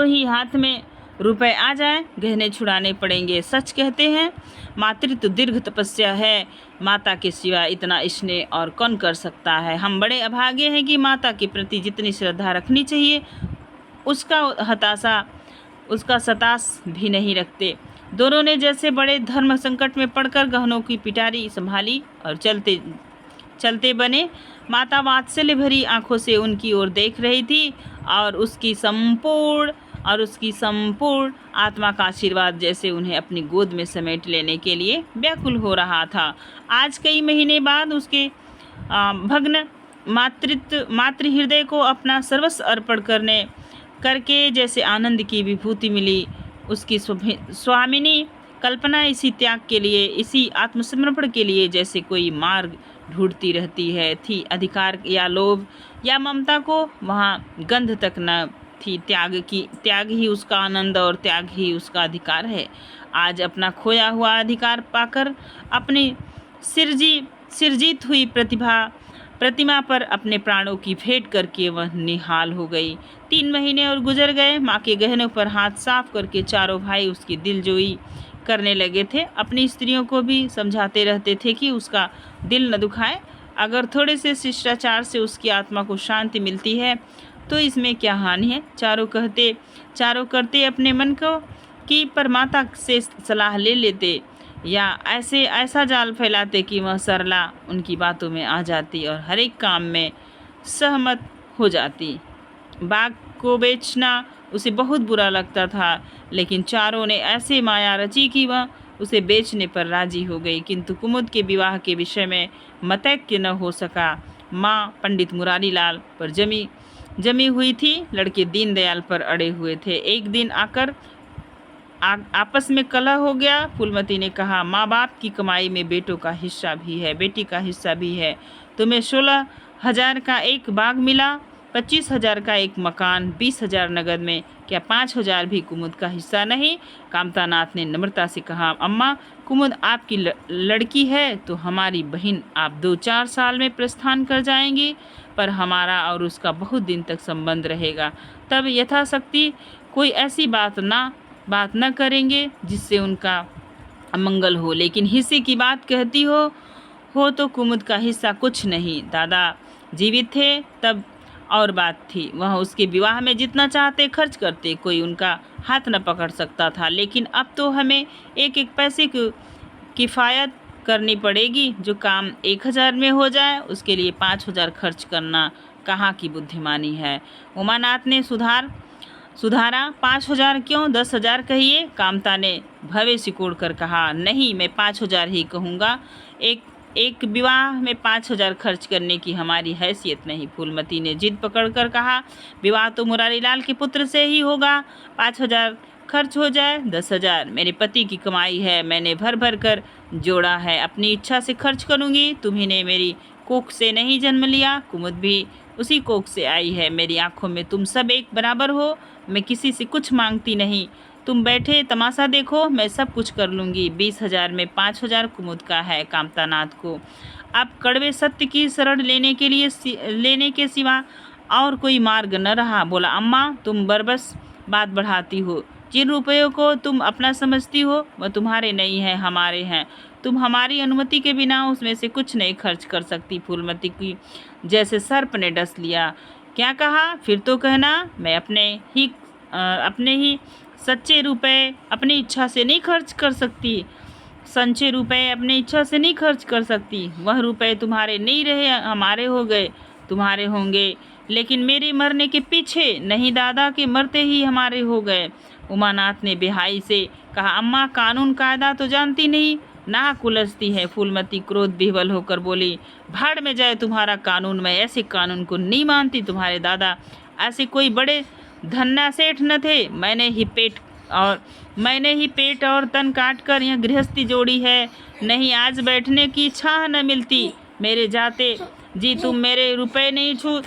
ही हाथ में रुपए आ जाए गहने छुड़ाने पड़ेंगे। सच कहते हैं मातृत्व दीर्घ तपस्या है, माता के सिवा इतना स्नेह और कौन कर सकता है। हम बड़े अभागे हैं कि माता के प्रति जितनी श्रद्धा रखनी चाहिए उसका सतास भी नहीं रखते। दोनों ने जैसे बड़े धर्म संकट में पड़कर गहनों की पिटारी संभाली और चलते बने। माता वात्सल्य भरी आंखों से उनकी ओर देख रही थी और उसकी संपूर्ण आत्मा का आशीर्वाद जैसे उन्हें अपनी गोद में समेट लेने के लिए व्याकुल हो रहा था। आज कई महीने बाद उसके भग्न मातृ हृदय को अपना सर्वस्व अर्पण करके जैसे आनंद की विभूति मिली। उसकी स्वामिनी कल्पना इसी त्याग के लिए, इसी आत्मसमर्पण के लिए जैसे कोई मार्ग ढूंढती रहती है थी। अधिकार या लोभ या ममता को वहाँ गंध तक न थी। त्याग ही उसका आनंद और त्याग ही उसका अधिकार है। आज अपना खोया हुआ अधिकार पाकर अपनी सिरजीत हुई प्रतिमा पर अपने प्राणों की भेंट करके वह निहाल हो गई। 3 महीने और गुजर गए। माँ के गहनों पर हाथ साफ करके चारों भाई उसकी दिलजोई करने लगे थे। अपनी स्त्रियों को भी समझाते रहते थे कि उसका दिल न दुखाए। अगर थोड़े से शिष्टाचार से उसकी आत्मा को शांति मिलती है तो इसमें क्या हानि है। चारों करते अपने मन को कि परमाता से सलाह ले लेते या ऐसा जाल फैलाते कि वह सरला उनकी बातों में आ जाती और हर एक काम में सहमत हो जाती। बाग को बेचना उसे बहुत बुरा लगता था, लेकिन चारों ने ऐसे माया रची कि वह उसे बेचने पर राजी हो गई। किंतु कुमुद के विवाह के विषय में मतैक्य न हो सका। माँ पंडित मुरारी लाल पर जमी हुई थी, लड़के दीनदयाल पर अड़े हुए थे। एक दिन आपस में कलह हो गया। फूलमती ने कहा, माँ बाप की कमाई में बेटी का हिस्सा भी है। तुम्हें 16,000 का एक बाग मिला, 25,000 का एक मकान, 20,000 नगद में, क्या 5,000 भी कुमुद का हिस्सा नहीं? कामतानाथ ने नम्रता से कहा, अम्मा कुमुद आपकी लड़की है तो हमारी बहन। आप 2-4 साल में प्रस्थान कर जाएंगी, पर हमारा और उसका बहुत दिन तक संबंध रहेगा। तब यथाशक्ति कोई ऐसी बात न करेंगे जिससे उनका अमंगल हो। लेकिन हिस्से की बात कहती हो तो कुमुद का हिस्सा कुछ नहीं। दादा जीवित थे तब और बात थी, वह उसके विवाह में जितना चाहते खर्च करते, कोई उनका हाथ न पकड़ सकता था। लेकिन अब तो हमें एक पैसे की किफ़ायत करनी पड़ेगी। जो काम 1,000 में हो जाए उसके लिए 5,000 खर्च करना कहाँ की बुद्धिमानी है। उमानाथ ने सुधारा, 5,000 क्यों, 10,000 कहिए। कामता ने भवे सिकोड़ कर कहा, नहीं, मैं 5,000 ही कहूँगा। एक विवाह में 5,000 खर्च करने की हमारी हैसियत नहीं। फूलमती ने जिद पकड़कर कहा, विवाह तो मुरारी लाल के पुत्र से ही होगा। 5,000 खर्च हो जाए, 10,000 मेरे पति की कमाई है, मैंने भर कर जोड़ा है, अपनी इच्छा से खर्च करूँगी। तुम्ही ने मेरी कोख से नहीं जन्म लिया, कुमुद भी उसी कोख से आई है। मेरी आंखों में तुम सब एक बराबर हो, मैं किसी से कुछ मांगती नहीं। तुम बैठे तमाशा देखो, मैं सब कुछ कर लूँगी। 20,000 में 5,000 कुमुद का है। कामतानाथ को अब कड़वे सत्य की शरण लेने के सिवा और कोई मार्ग न रहा। बोला, अम्मा तुम बरबस बात बढ़ाती हो। जिन रुपयों को तुम अपना समझती हो वह तुम्हारे नहीं हैं, हमारे हैं। तुम हमारी अनुमति के बिना उसमें से कुछ नहीं खर्च कर सकती। फूलमती की जैसे सर्प ने डस लिया। क्या कहा? फिर तो कहना। मैं अपने ही सच्चे रुपए अपनी इच्छा से नहीं खर्च कर सकती। संचय रुपए अपनी इच्छा से नहीं खर्च कर सकती। वह रुपए तुम्हारे नहीं रहे, हमारे हो गए, तुम्हारे होंगे, लेकिन मेरे मरने के पीछे नहीं, दादा के मरते ही हमारे हो गए। उमानाथ ने बेहाई से कहा, अम्मा कानून कायदा तो जानती नहीं, नाक उलझती है। फूलमती क्रोध विह्वल होकर बोली, भाड़ में जाए तुम्हारा कानून, मैं ऐसे कानून को नहीं मानती। तुम्हारे दादा ऐसे कोई बड़े धन्ना सेठ न थे। मैंने ही पेट और तन काट कर यह गृहस्थी जोड़ी है। नहीं आज बैठने की इच्छा न मिलती। मेरे जाते जी तुम मेरे रुपए नहीं छू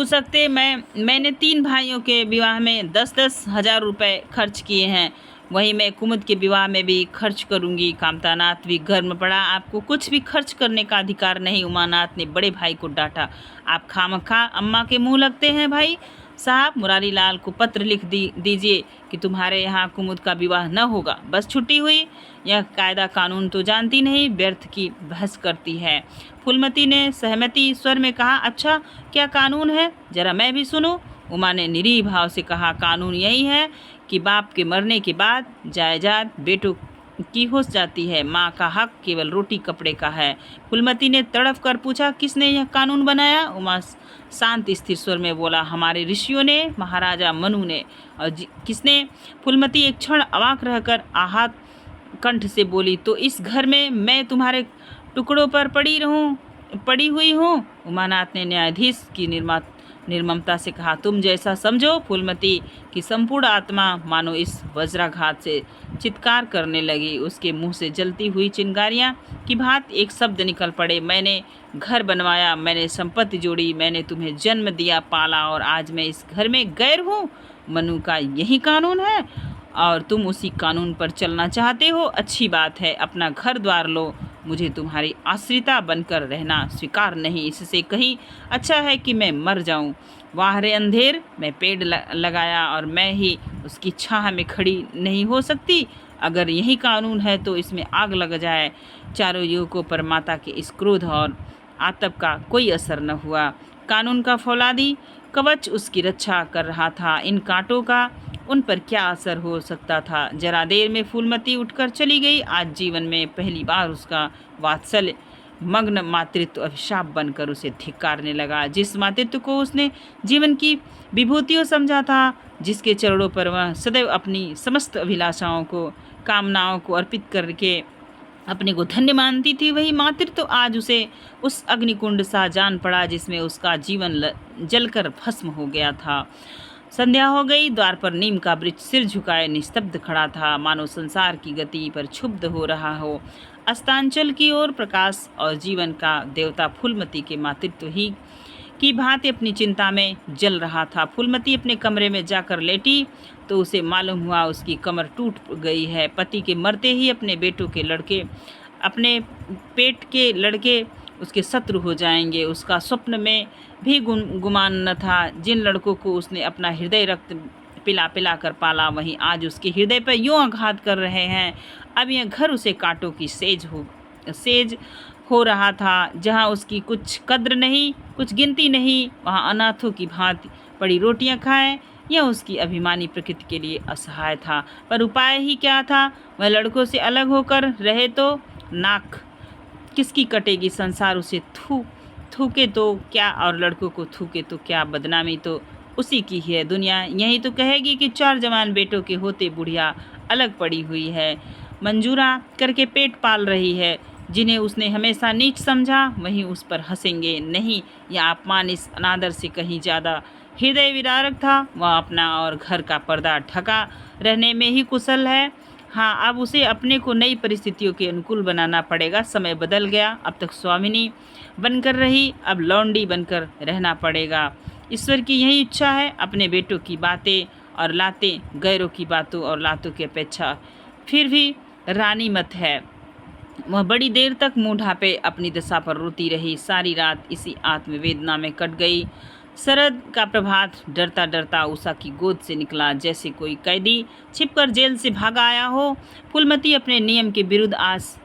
सकते। मैंने 3 भाइयों के विवाह में 10-10 हजार रुपए खर्च किए हैं। वही मैं कुमुद के विवाह में भी खर्च करूंगी। कामतानाथ भी घर में पड़ा, आपको कुछ भी खर्च करने का अधिकार नहीं। उमानाथ ने बड़े भाई को डांटा। आप खामखा अम्मा के मुंह लगते हैं भाई साहब। मुरारी लाल को पत्र लिख दीजिए कि तुम्हारे यहाँ कुमुद का विवाह न होगा। बस छुट्टी हुई। यह कायदा कानून तो जानती नहीं, व्यर्थ की बहस करती है। फूलमती ने सहमति स्वर में कहा, अच्छा क्या कानून है, जरा मैं भी सुनूं। उमा ने निरीह भाव से कहा, कानून यही है कि बाप के मरने के बाद जायदाद बेटों की हो जाती है। माँ का हक केवल रोटी कपड़े का है। फूलमती ने तड़प कर पूछा, किसने यह कानून बनाया? उमा शांत स्थिर स्वर में बोला, हमारे ऋषियों ने, महाराजा मनु ने। और किसने? फूलमती एक क्षण अवाक रहकर आहत कंठ से बोली, तो इस घर में मैं तुम्हारे टुकड़ों पर पड़ी हुई हूँ। उमानाथ ने न्यायाधीश की निर्ममता से कहा, तुम जैसा समझो। फूलमती की संपूर्ण आत्मा मानो इस वज्राघात से चित्कार करने लगी। उसके मुंह से जलती हुई चिंगारियां की भांति एक शब्द निकल पड़े, मैंने घर बनवाया, मैंने संपत्ति जोड़ी, मैंने तुम्हें जन्म दिया पाला, और आज मैं इस घर में गैर हूँ। मनु का यही कानून है और तुम उसी कानून पर चलना चाहते हो। अच्छी बात है, अपना घर द्वार लो, मुझे तुम्हारी आश्रिता बनकर रहना स्वीकार नहीं। इससे कहीं अच्छा है कि मैं मर जाऊं। वाह रे अंधेर, मैं पेड़ लगाया और मैं ही उसकी छाह में खड़ी नहीं हो सकती। अगर यही कानून है तो इसमें आग लग जाए। चारों युवकों पर माता के इस क्रोध और आतप का कोई असर न हुआ। कानून का फौलादी कवच उसकी रक्षा कर रहा था। इन कांटों का उन पर क्या असर हो सकता था? जरा देर में फूलमती उठकर चली गई। आज जीवन में पहली बार उसका वात्सल्य मग्न मातृत्व अभिशाप बनकर उसे धिक्कारने लगा। जिस मातृत्व को उसने जीवन की विभूतियों समझा था, जिसके चरणों पर वह सदैव अपनी समस्त अभिलाषाओं को, कामनाओं को अर्पित करके अपने को धन्य मानती थी, वही मातृत्व आज उसे उस अग्निकुंड सा जान पड़ा जिसमें उसका जीवन जलकर भस्म हो गया था। संध्या हो गई। द्वार पर नीम का वृक्ष सिर झुकाए निस्तब्ध खड़ा था, मानो संसार की गति पर क्षुब्ध हो रहा हो। अस्तांचल की ओर प्रकाश और जीवन का देवता फूलमती के मातृत्व ही की भांति अपनी चिंता में जल रहा था। फूलमती अपने कमरे में जाकर लेटी तो उसे मालूम हुआ उसकी कमर टूट गई है। पति के मरते ही अपने पेट के लड़के उसके शत्रु हो जाएंगे। उसका स्वप्न में भी गुमान न था। जिन लड़कों को उसने अपना हृदय रक्त पिला पिला कर पाला, वहीं आज उसके हृदय पर यूं आघात कर रहे हैं। अब यह घर उसे कांटों की सेज हो रहा था। जहाँ उसकी कुछ कद्र नहीं, कुछ गिनती नहीं, वहाँ अनाथों की भांति पड़ी रोटियां खाए, यह उसकी अभिमानी प्रकृति के लिए असहाय था। पर उपाय ही क्या था? वह लड़कों से अलग होकर रहे तो नाक किसकी कटेगी? संसार उसे थूके तो क्या और लड़कों को थूके तो क्या? बदनामी तो उसी की ही है। दुनिया यही तो कहेगी कि 4 जवान बेटों के होते बुढ़िया अलग पड़ी हुई है, मंजूरा करके पेट पाल रही है। जिन्हें उसने हमेशा नीच समझा वहीं उस पर हंसेंगे। नहीं, यह अपमान इस अनादर से कहीं ज़्यादा हृदय विदारक था। वह अपना और घर का पर्दा ढका रहने में ही कुशल है। हाँ, अब उसे अपने को नई परिस्थितियों के अनुकूल बनाना पड़ेगा। समय बदल गया। अब तक स्वामिनी बनकर रही, अब लौंडी बनकर रहना पड़ेगा। ईश्वर की यही इच्छा है। अपने बेटों की बातें और लातें गैरों की बातों और लातों की अपेक्षा फिर भी रानी मत है। वह बड़ी देर तक मुँह ढांपे अपनी दशा पर रोती रही। सारी रात इसी आत्मवेदना में कट गई। शरद का प्रभात डरता डरता उषा की गोद से निकला, जैसे कोई कैदी छिपकर जेल से भागा आया हो। फूलमती अपने नियम के विरुद्ध आज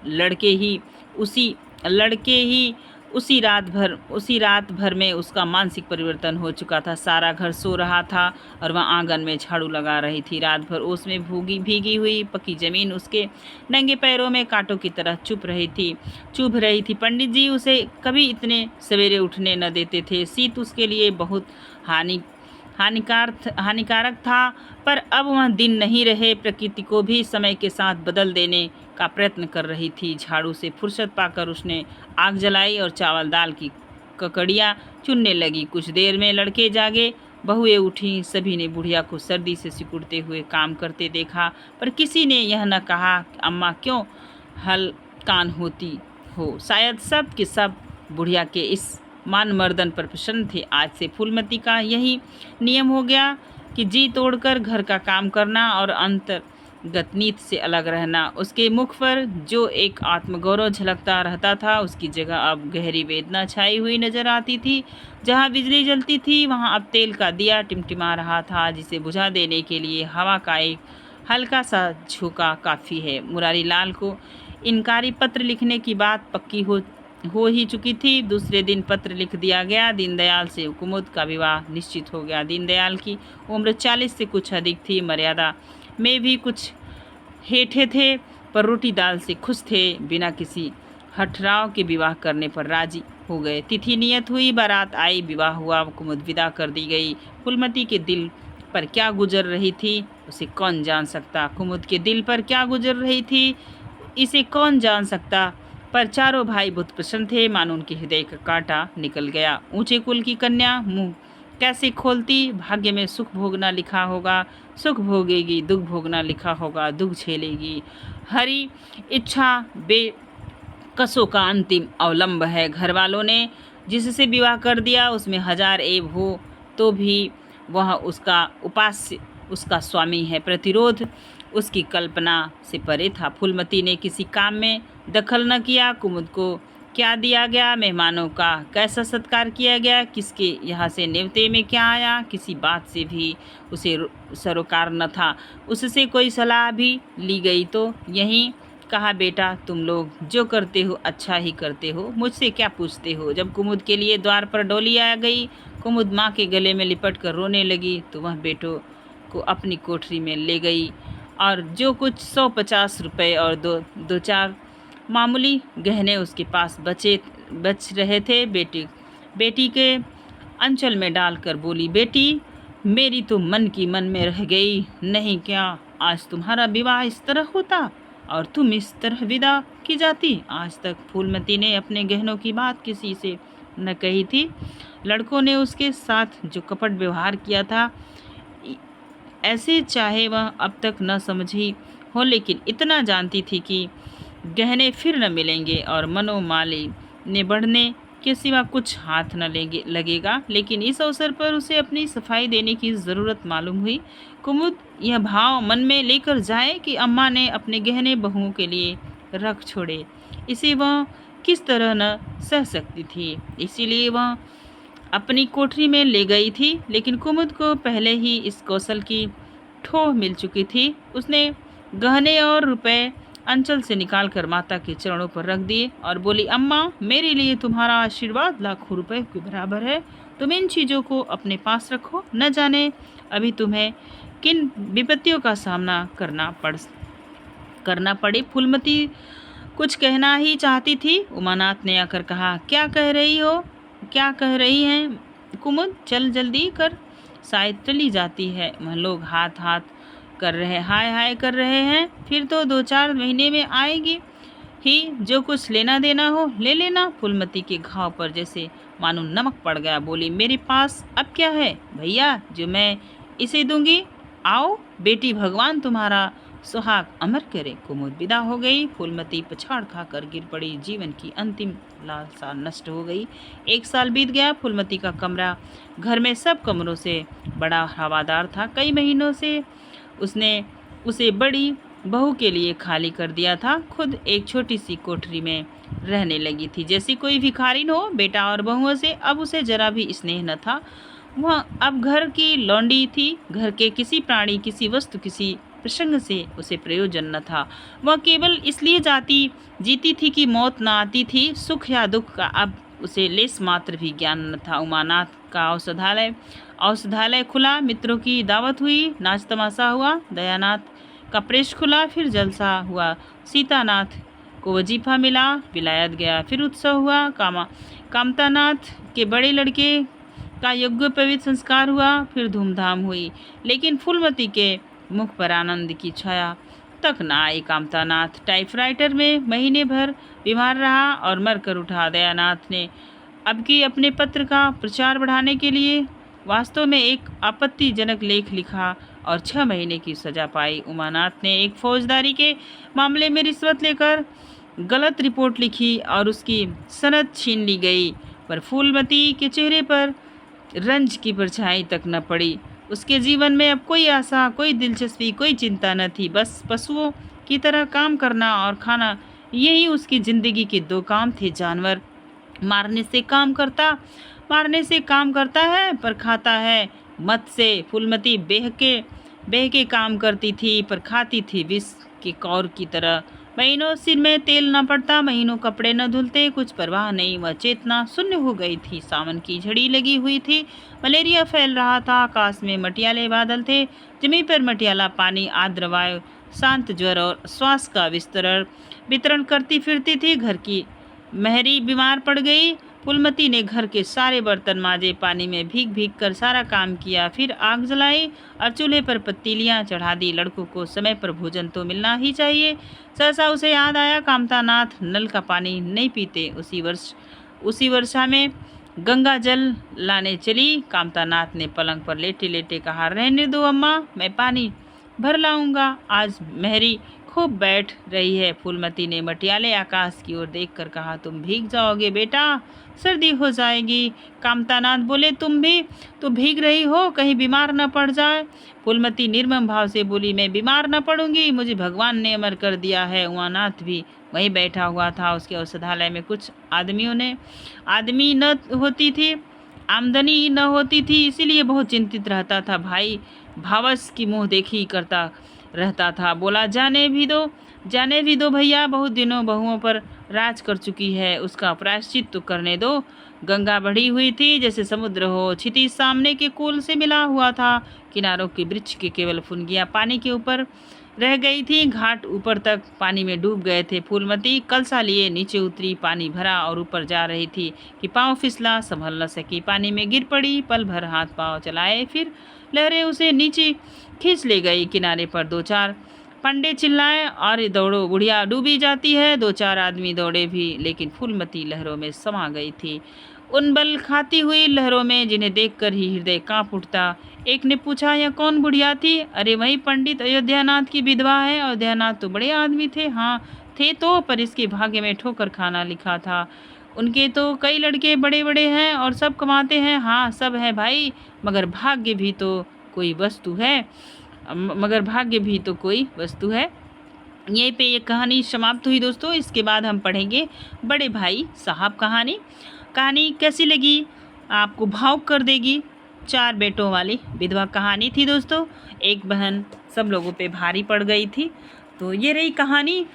उसी रात भर में उसका मानसिक परिवर्तन हो चुका था। सारा घर सो रहा था और वह आंगन में झाड़ू लगा रही थी। रात भर ओस में भीगी हुई पक्की जमीन उसके नंगे पैरों में कांटों की तरह चुभ रही थी। पंडित जी उसे कभी इतने सवेरे उठने न देते थे। शीत उसके लिए बहुत हानिकारक था, पर अब वह दिन नहीं रहे। प्रकृति को भी समय के साथ बदल देने का प्रयत्न कर रही थी। झाड़ू से फुर्सत पाकर उसने आग जलाई और चावल दाल की ककड़ियाँ चुनने लगी। कुछ देर में लड़के जागे, बहुएं उठी। सभी ने बुढ़िया को सर्दी से सिकुड़ते हुए काम करते देखा, पर किसी ने यह न कहा अम्मा क्यों हलकान होती हो। शायद सब के सब बुढ़िया के इस मान मर्दन पर प्रसन्न थे। आज से फूलमती का यही नियम हो गया कि जी तोड़कर घर का काम करना और अंतर्गत नीति से अलग रहना। उसके मुख पर जो एक आत्मगौरव झलकता रहता था, उसकी जगह अब गहरी वेदना छाई हुई नजर आती थी। जहाँ बिजली जलती थी वहाँ अब तेल का दिया टिमटिमा रहा था, जिसे बुझा देने के लिए हवा का एक हल्का सा झोंका काफ़ी है। मुरारी लाल को इनकारी पत्र लिखने की बात पक्की हो ही चुकी थी। दूसरे दिन पत्र लिख दिया गया। दीनदयाल से कुमुद का विवाह निश्चित हो गया। दीनदयाल की उम्र 40 से कुछ अधिक थी। मर्यादा में भी कुछ हेठे थे, पर रोटी दाल से खुश थे। बिना किसी हठराव के विवाह करने पर राजी हो गए। तिथि नियत हुई, बारात आई, विवाह हुआ, कुमुद विदा कर दी गई। फूलमती के दिल पर क्या गुजर रही थी उसे कौन जान सकता। कुमुद के दिल पर क्या गुजर रही थी इसे कौन जान सकता, पर चारों भाई बहुत प्रसन्न थे, मानो उनके हृदय का कांटा निकल गया। ऊंचे कुल की कन्या मुंह कैसे खोलती। भाग्य में सुख भोगना लिखा होगा, सुख भोगेगी। दुख भोगना लिखा होगा, दुख झेलेगी। हरी इच्छा बेकसों का अंतिम अवलंब है। घर वालों ने जिससे विवाह कर दिया उसमें 1000 ऐब हो तो भी वह उसका उपास्य, उसका स्वामी है। प्रतिरोध उसकी कल्पना से परे था। फूलमती ने किसी काम में दखल न किया। कुमुद को क्या दिया गया, मेहमानों का कैसा सत्कार किया गया, किसके यहाँ से नेवते में क्या आया, किसी बात से भी उसे सरोकार न था। उससे कोई सलाह भी ली गई तो यही कहा, बेटा तुम लोग जो करते हो अच्छा ही करते हो, मुझसे क्या पूछते हो। जब कुमुद के लिए द्वार पर डोली आ गई, कुमुद माँ के गले में लिपट कर रोने लगी, तो वह बेटों को अपनी कोठरी में ले गई और जो कुछ 150 रुपये और दो चार मामूली गहने उसके पास बच रहे थे बेटी के अंचल में डालकर बोली, बेटी मेरी तो मन की मन में रह गई। नहीं क्या आज तुम्हारा विवाह इस तरह होता और तुम इस तरह विदा की जाती। आज तक फूलमती ने अपने गहनों की बात किसी से न कही थी। लड़कों ने उसके साथ जो कपट व्यवहार किया था, ऐसे चाहे वह अब तक न समझी हो, लेकिन इतना जानती थी कि गहने फिर न मिलेंगे और मनोमाली ने बढ़ने के सिवा कुछ हाथ न लगेगा। लेकिन इस अवसर पर उसे अपनी सफाई देने की ज़रूरत मालूम हुई। कुमुद यह भाव मन में लेकर जाए कि अम्मा ने अपने गहने बहुओं के लिए रख छोड़े, इसे वह किस तरह न सह सकती थी। इसीलिए वह अपनी कोठरी में ले गई थी। लेकिन कुमुद को पहले ही इस कौशल की ठोह मिल चुकी थी। उसने गहने और रुपए अंचल से निकालकर माता के चरणों पर रख दिए और बोली, अम्मा मेरे लिए तुम्हारा आशीर्वाद लाखों रुपए के बराबर है। तुम इन चीज़ों को अपने पास रखो। न जाने अभी तुम्हें किन विपत्तियों का सामना करना पड़े। फूलमती कुछ कहना ही चाहती थी। उमानाथ ने आकर कहा, क्या कह रही हैं कुमुद, चल जल्दी कर, शायद चली जाती है। वह लोग हाय हाय कर रहे हैं, फिर तो 2-4 महीने में आएगी ही। जो कुछ लेना देना हो ले लेना। फूलमती के घाव पर जैसे मानो नमक पड़ गया। बोली, मेरे पास अब क्या है भैया जो मैं इसे दूंगी। आओ बेटी, भगवान तुम्हारा सुहाग अमर करे। कुमुद विदा हो गई। फूलमती पछाड़ खाकर गिर पड़ी। जीवन की अंतिम लालसा नष्ट हो गई। 1 साल बीत गया। फूलमती का कमरा घर में सब कमरों से बड़ा हवादार था। कई महीनों से उसने उसे बड़ी बहू के लिए खाली कर दिया था। खुद एक छोटी सी कोठरी में रहने लगी थी, जैसी कोई भिखारिन हो। बेटा और बहुओं से अब उसे जरा भी स्नेह न था। वह अब घर की लौंडी थी। घर के किसी प्राणी, किसी वस्तु, किसी प्रसंग से उसे प्रयोजन न था। वह केवल इसलिए जीती थी कि मौत न आती थी। सुख या दुख का अब उसे लेस मात्र भी ज्ञान न था। उमानाथ का औषधालय खुला, मित्रों की दावत हुई, नाच तमाशा हुआ। दयानाथ का प्रेस खुला, फिर जलसा हुआ। सीतानाथ को वजीफा मिला, विलायत गया, फिर उत्सव हुआ। कामतानाथ के बड़े लड़के का यज्ञ पवित्र संस्कार हुआ, फिर धूमधाम हुई। लेकिन फूलमती के मुख पर आनंद की छाया तक न आई। कामतानाथ टाइपराइटर में महीने भर बीमार रहा और मर कर उठा। दयानाथ ने अब की अपने पत्र का प्रचार बढ़ाने के लिए वास्तव में एक आपत्तिजनक लेख लिखा और 6 महीने की सजा पाई। उमानाथ ने एक फौजदारी के मामले में रिश्वत लेकर गलत रिपोर्ट लिखी और उसकी सनद छीन ली गई, पर फूलमती के चेहरे पर रंज की परछाई तक न पड़ी। उसके जीवन में अब कोई आशा, कोई दिलचस्पी, कोई चिंता न थी। बस पशुओं की तरह काम करना और खाना, यही उसकी जिंदगी के 2 काम थे। जानवर मारने से काम करता है पर खाता है मत से। फूलमती बेह के काम करती थी पर खाती थी विष के कौर की तरह। महीनों सिर में तेल न पड़ता, महीनों कपड़े न धुलते, कुछ परवाह नहीं। वह चेतना शून्य हो गई थी। सावन की झड़ी लगी हुई थी, मलेरिया फैल रहा था। आकाश में मटियाले बादल थे, जमीन पर मटियाला पानी, आर्द्र वायु शांत ज्वर और श्वास का वितरण करती फिरती थी। घर की मेहरी बीमार पड़ गई। फूलमती ने घर के सारे बर्तन मांजे, पानी में भीग भीग कर सारा काम किया, फिर आग जलाई और चूल्हे पर पतीलियां चढ़ा दी। लड़कों को समय पर भोजन तो मिलना ही चाहिए। सहसा उसे याद आया, कामतानाथ नल का पानी नहीं पीते। उसी वर्षा में गंगा जल लाने चली। कामतानाथ ने पलंग पर लेटे लेटे कहा, रहने दो अम्मा, मैं पानी भर लाऊंगा। आज मेहरी खूब बैठ रही है। फूलमती ने मटियाले आकाश की ओर देखकर कहा, तुम भीग जाओगे बेटा, सर्दी हो जाएगी। कामतानाथ बोले, तुम भी तो भीग रही हो, कहीं बीमार न पड़ जाए। फूलमती निर्मम भाव से बोली, मैं बीमार न पड़ूंगी, मुझे भगवान ने अमर कर दिया है। उमानाथ भी वहीं बैठा हुआ था। उसके औषधालय में कुछ आदमी न होती थी, आमदनी न होती थी, इसीलिए बहुत चिंतित रहता था। भाई भावस की मुँह देखी करता रहता था। बोला, जाने भी दो भैया, बहुत दिनों बहुओं पर राज कर चुकी है, उसका प्रायश्चित तो करने दो। गंगा बढ़ी हुई थी जैसे समुद्र हो। क्षितिज सामने के कोल से मिला हुआ था। किनारों के वृक्ष के केवल फुनगियां पानी के ऊपर रह गई थी। घाट ऊपर तक पानी में डूब गए थे। फूलमती कलसा लिए नीचे उतरी, पानी भरा और ऊपर जा रही थी कि पाँव फिसला, संभल न सकी, पानी में गिर पड़ी। पल भर हाथ पाँव चलाए, फिर लहरें उसे नीचे खींच ले गई। किनारे पर 2-4 पंडे चिल्लाए, और दौड़ो बुढ़िया डूबी जाती है। 2-4 आदमी दौड़े भी, लेकिन फूलमती लहरों में समा गई थी, उन बल खाती हुई लहरों में जिन्हें देखकर ही हृदय कांप उठता। एक ने पूछा, यह कौन बुढ़िया थी? अरे वही पंडित अयोध्यानाथ की विधवा है। अयोध्यानाथ तो बड़े आदमी थे। हाँ थे तो, पर इसके भाग्य में ठोकर खाना लिखा था। उनके तो कई लड़के बड़े बड़े हैं और सब कमाते हैं। हाँ सब है भाई, मगर भाग्य भी तो कोई वस्तु है। यहीं पे ये कहानी समाप्त हुई दोस्तों। इसके बाद हम पढ़ेंगे बड़े भाई साहब कहानी। कहानी कैसी लगी? आपको भावुक कर देगी। 4 बेटों वाली विधवा कहानी थी दोस्तों। एक बहन सब लोगों पे भारी पड़ गई थी। तो ये रही कहानी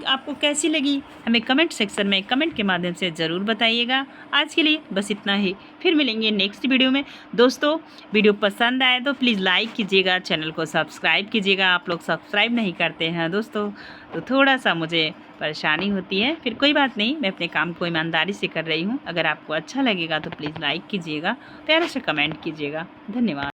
आपको कैसी लगी हमें कमेंट सेक्शन में कमेंट के माध्यम से ज़रूर बताइएगा। आज के लिए बस इतना ही, फिर मिलेंगे नेक्स्ट वीडियो में। दोस्तों वीडियो पसंद आए तो प्लीज़ लाइक कीजिएगा, चैनल को सब्सक्राइब कीजिएगा। आप लोग सब्सक्राइब नहीं करते हैं दोस्तों, तो थोड़ा सा मुझे परेशानी होती है। फिर कोई बात नहीं, मैं अपने काम को ईमानदारी से कर रही हूँ। अगर आपको अच्छा लगेगा तो प्लीज़ लाइक कीजिएगा, प्यारे से कमेंट कीजिएगा। धन्यवाद।